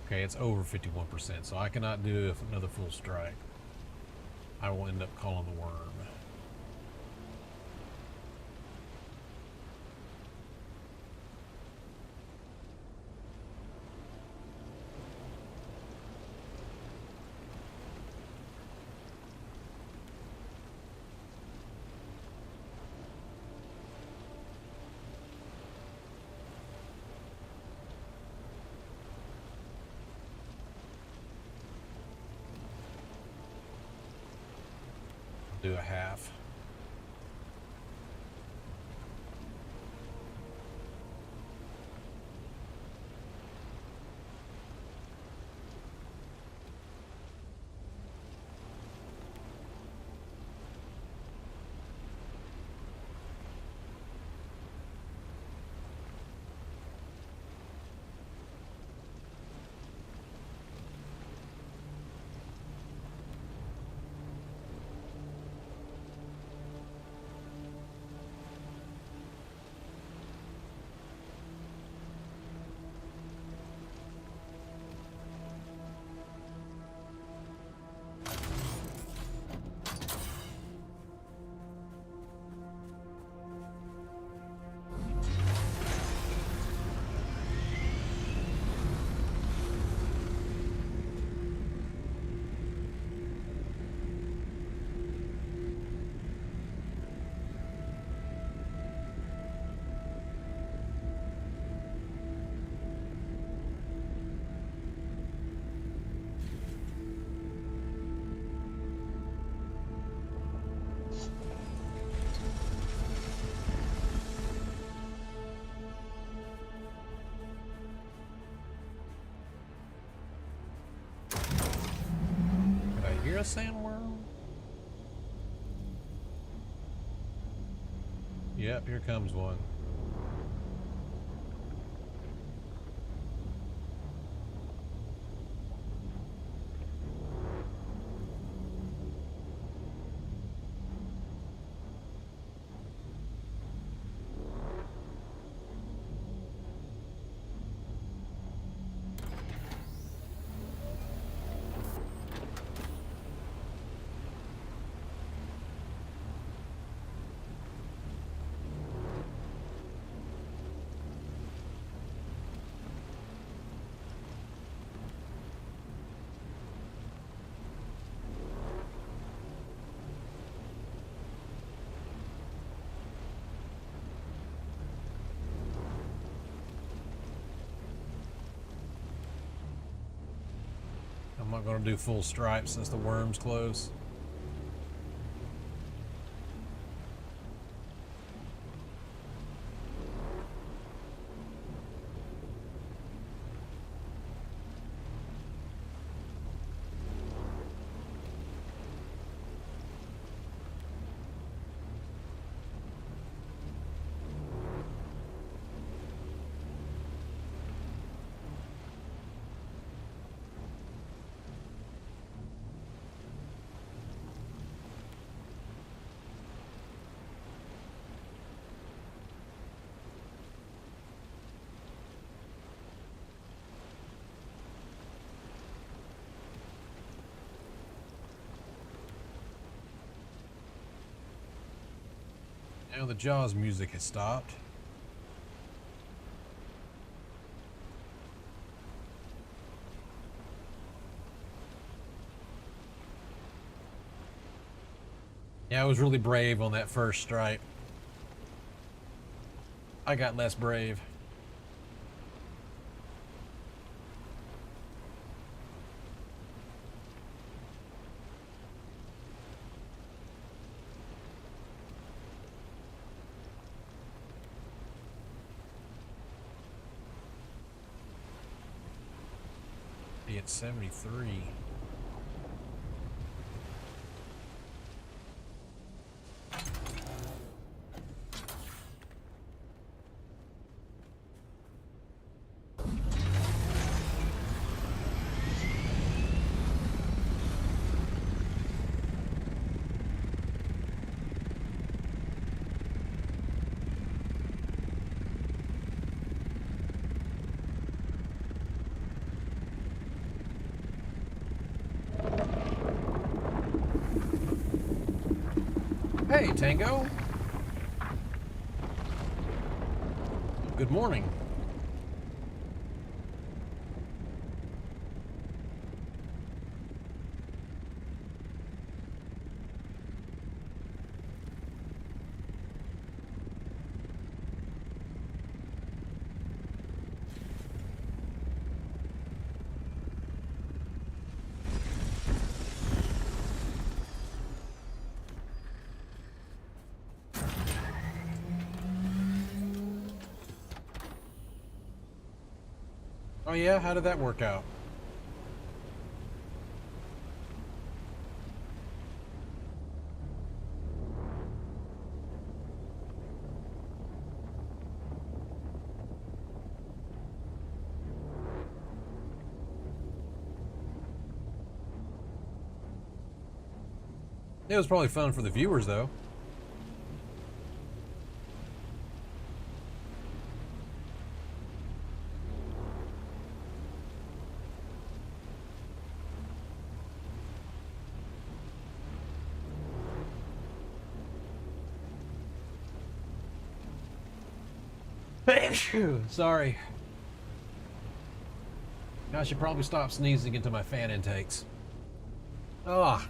Okay, it's over 51%, so I cannot do another full strike. I will end up calling the worm. Do a half. Did I hear a sandworm? Yep, here comes one. not going to do full stripes since the worm's close. Now the Jaws music has stopped. Yeah, I was really brave on that first stripe. I got less brave. Be at 73. Hey, Tango. Good morning. Oh yeah, how did that work out? It was probably fun for the viewers though. Sorry. I should probably stop sneezing into my fan intakes. Ah.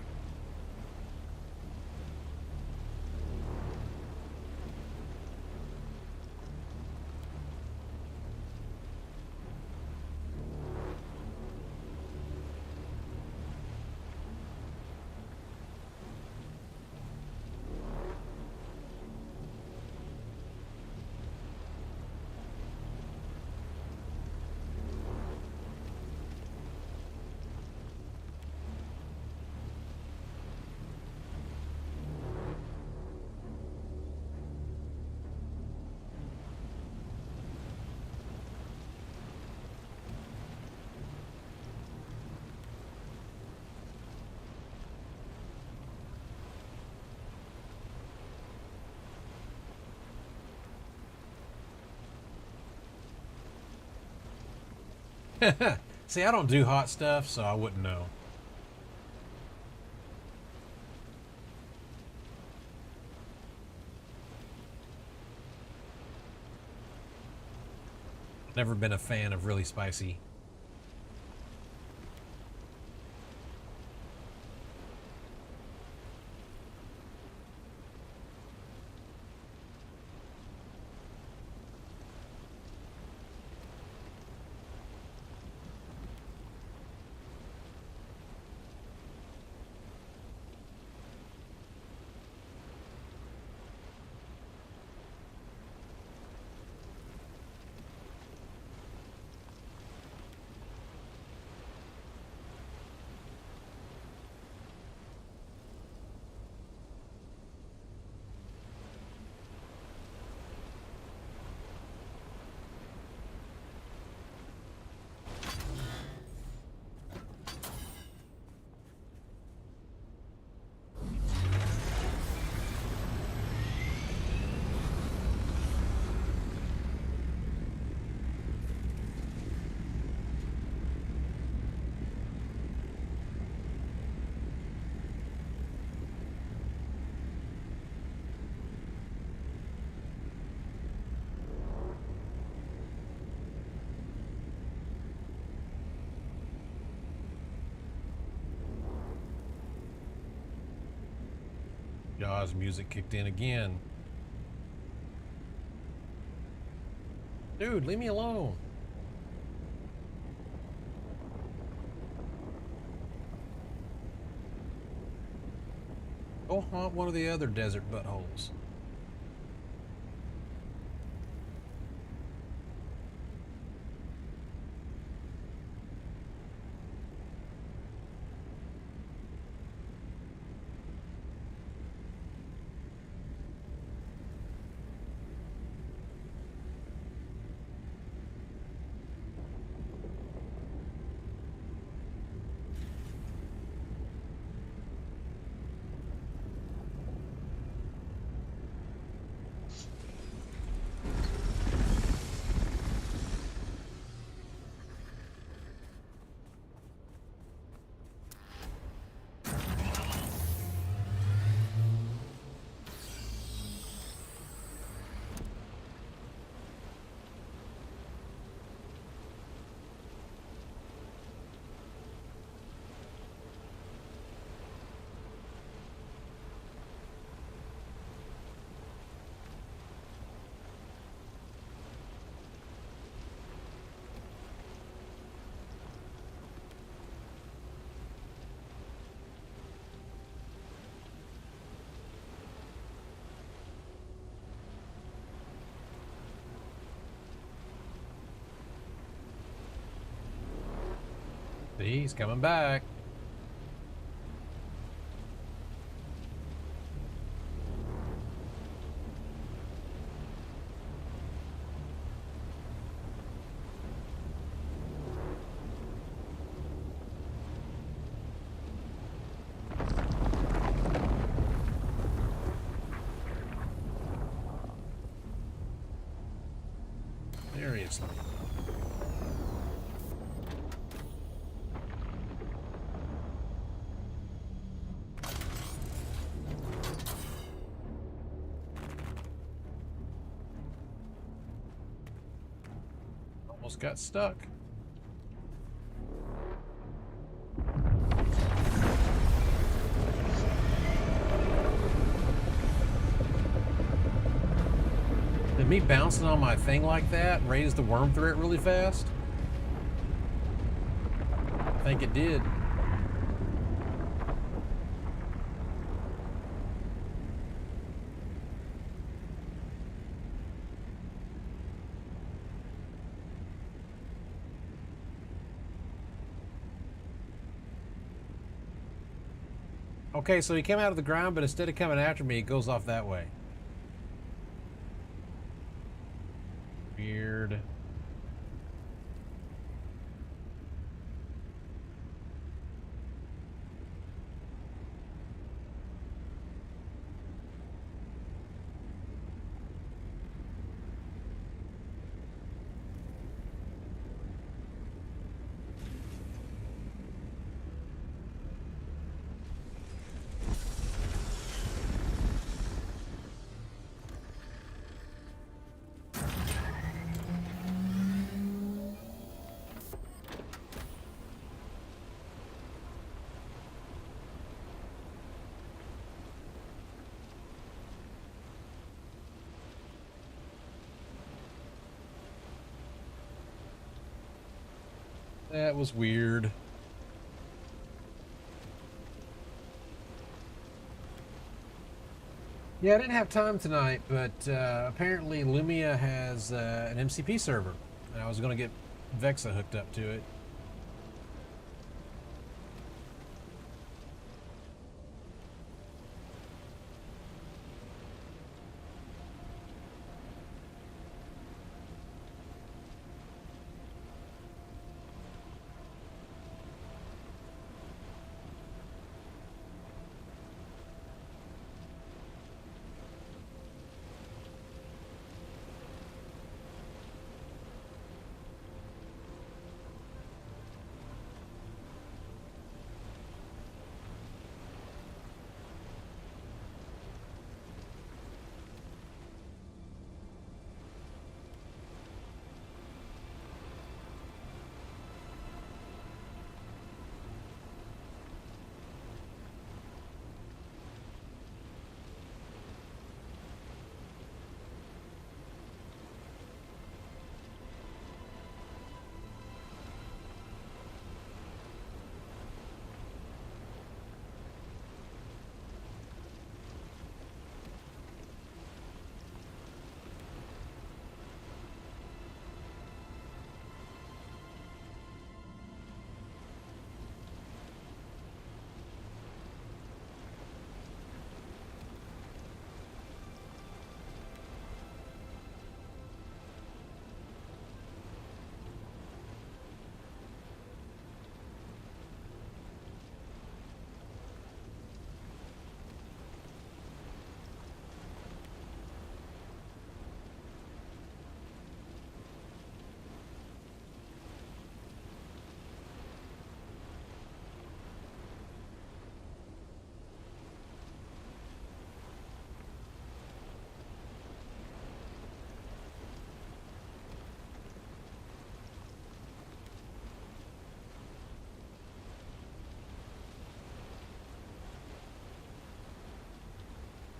See, I don't do hot stuff, so I wouldn't know. Never been a fan of really spicy. Jaws music kicked in again. Dude, leave me alone. Go haunt one of the other desert buttholes. See, he's coming back. Seriously. Almost got stuck. Did me bouncing on my thing like that raise the worm threat really fast? I think it did. Okay, so he came out of the ground, but instead of coming after me, it goes off that way. Weird. That was weird. Yeah, I didn't have time tonight, but apparently Lumia has an MCP server. And I was going to get Vexa hooked up to it.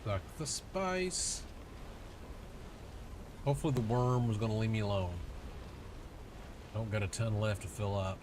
Suck the spice. Hopefully the worm was going to leave me alone. Don't got a ton left to fill up.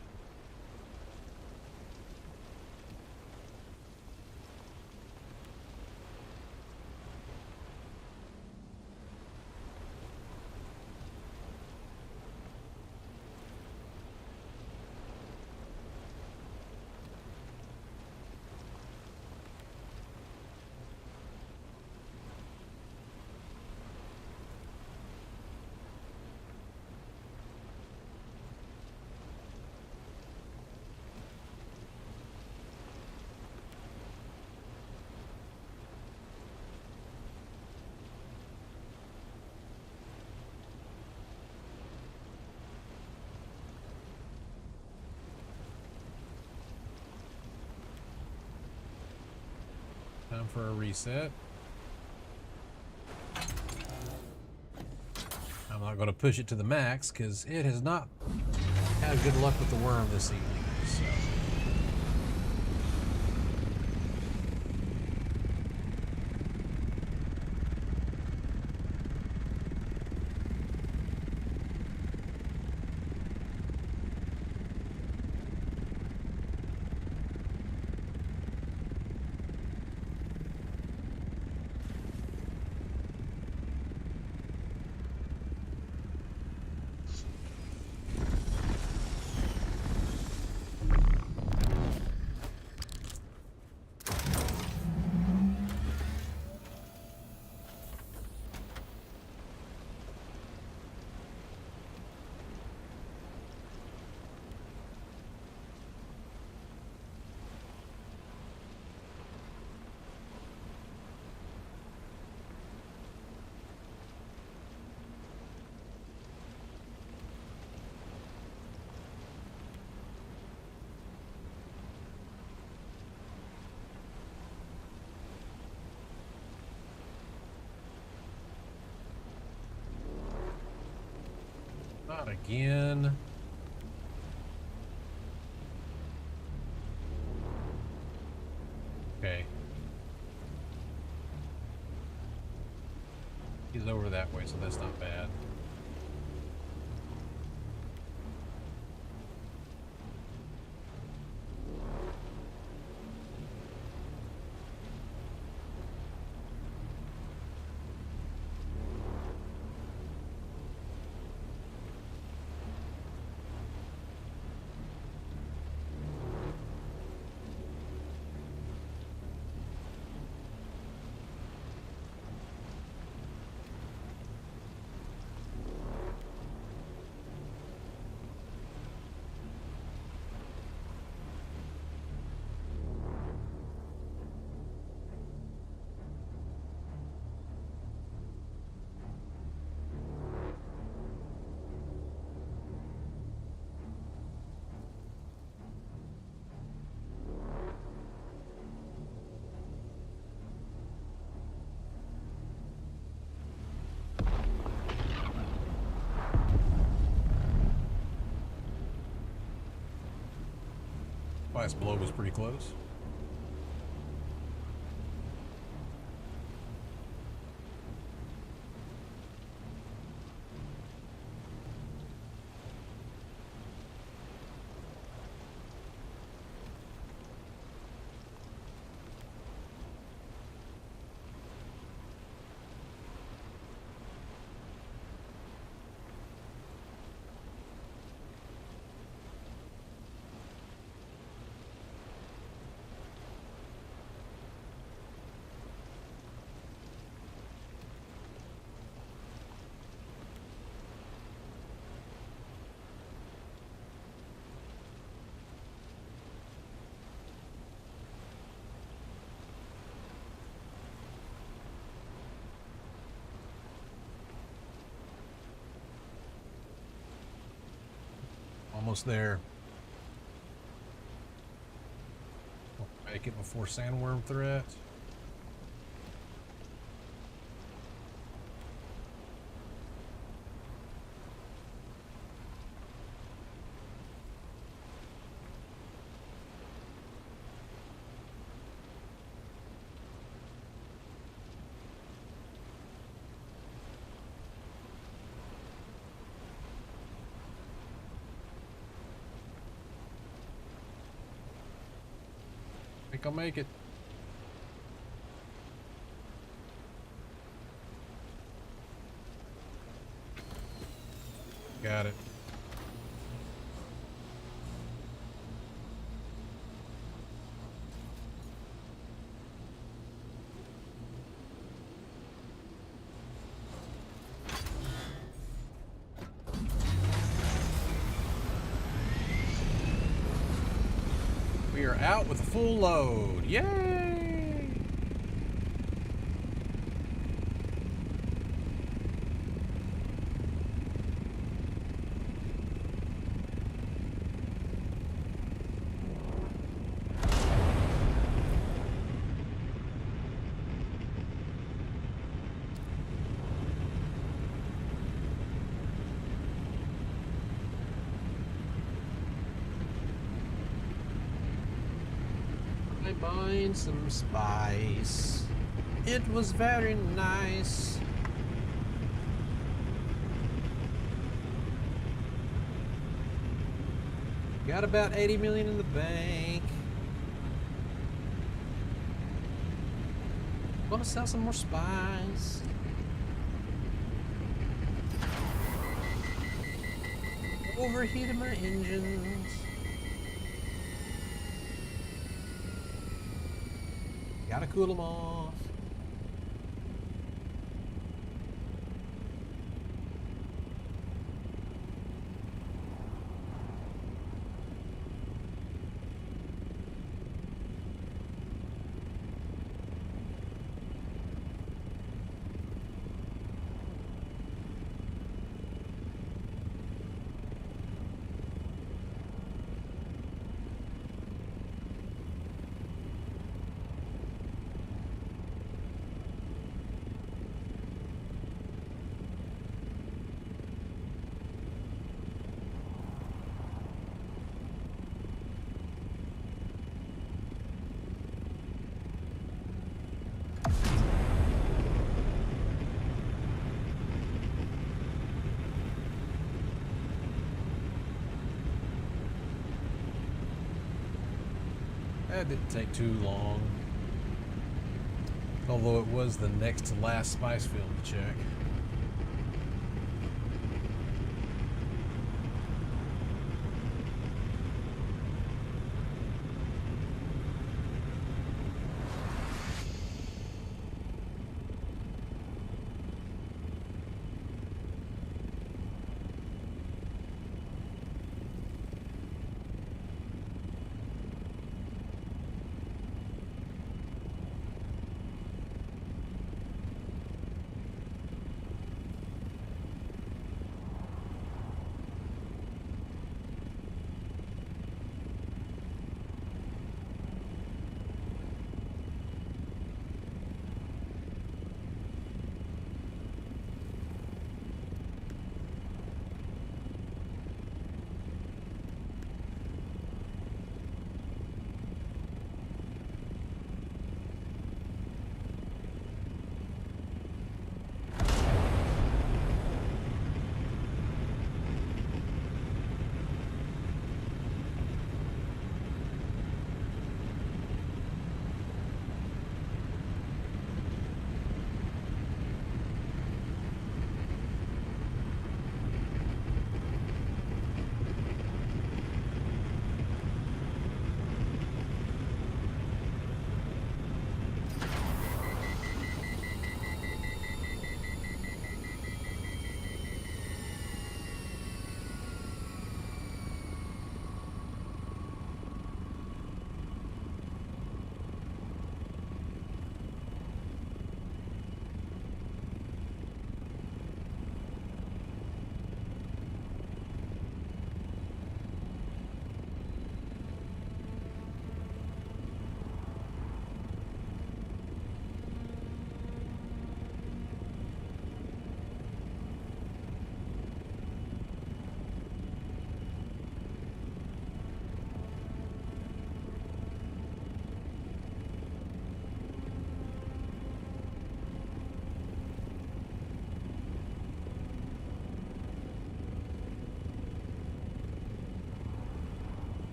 Time for a reset. I'm not going to push it to the max because it has not had good luck with the worm this evening. So. Not again. Okay. He's over that way, so that's not bad. Last blow was pretty close. Almost there. Make it before sandworm threat. Think I'll make it. Got it. We are out with a full load. Yay! I buying some spice. It was very nice. Got about 80 million in the bank. Gonna sell some more spice. Overheated my engines. Gotta cool them off. That didn't take too long. Although it was the next to last spice field to check.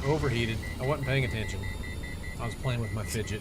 Overheated. I wasn't paying attention. I was playing with my fidget.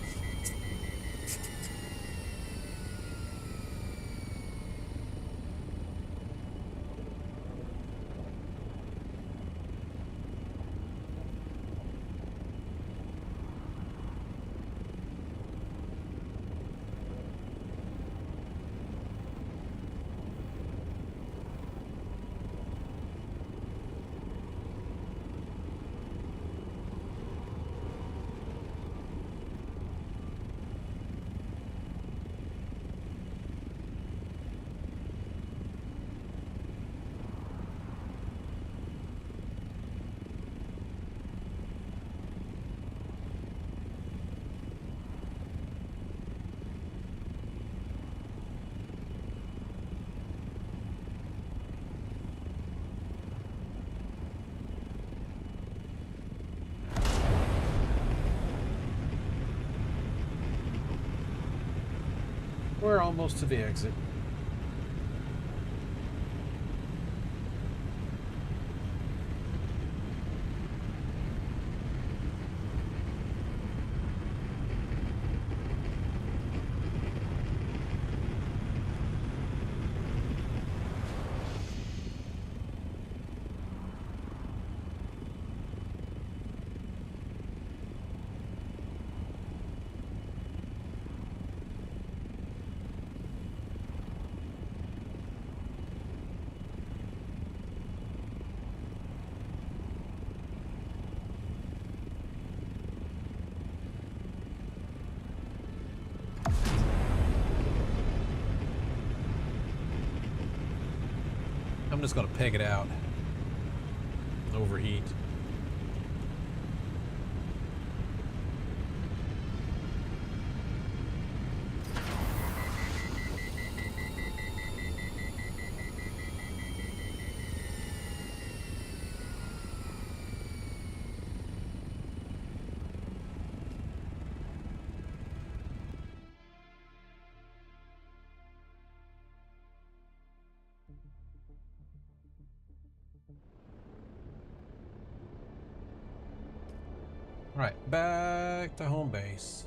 We're almost to the exit. I'm just gonna peg it out. Overheat. Right, back to home base.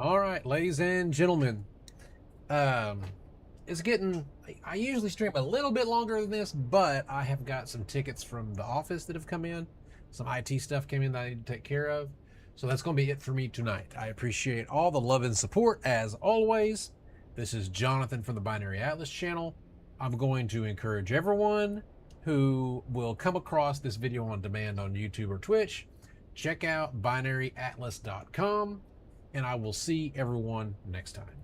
All right, ladies and gentlemen. It's getting... I usually stream a little bit longer than this, but I have got some tickets from the office that have come in. Some IT stuff came in that I need to take care of. So that's going to be it for me tonight. I appreciate all the love and support, as always. This is Jonathan from the Binary Atlas channel. I'm going to encourage everyone who will come across this video on demand on YouTube or Twitch, check out binaryatlas.com, and I will see everyone next time.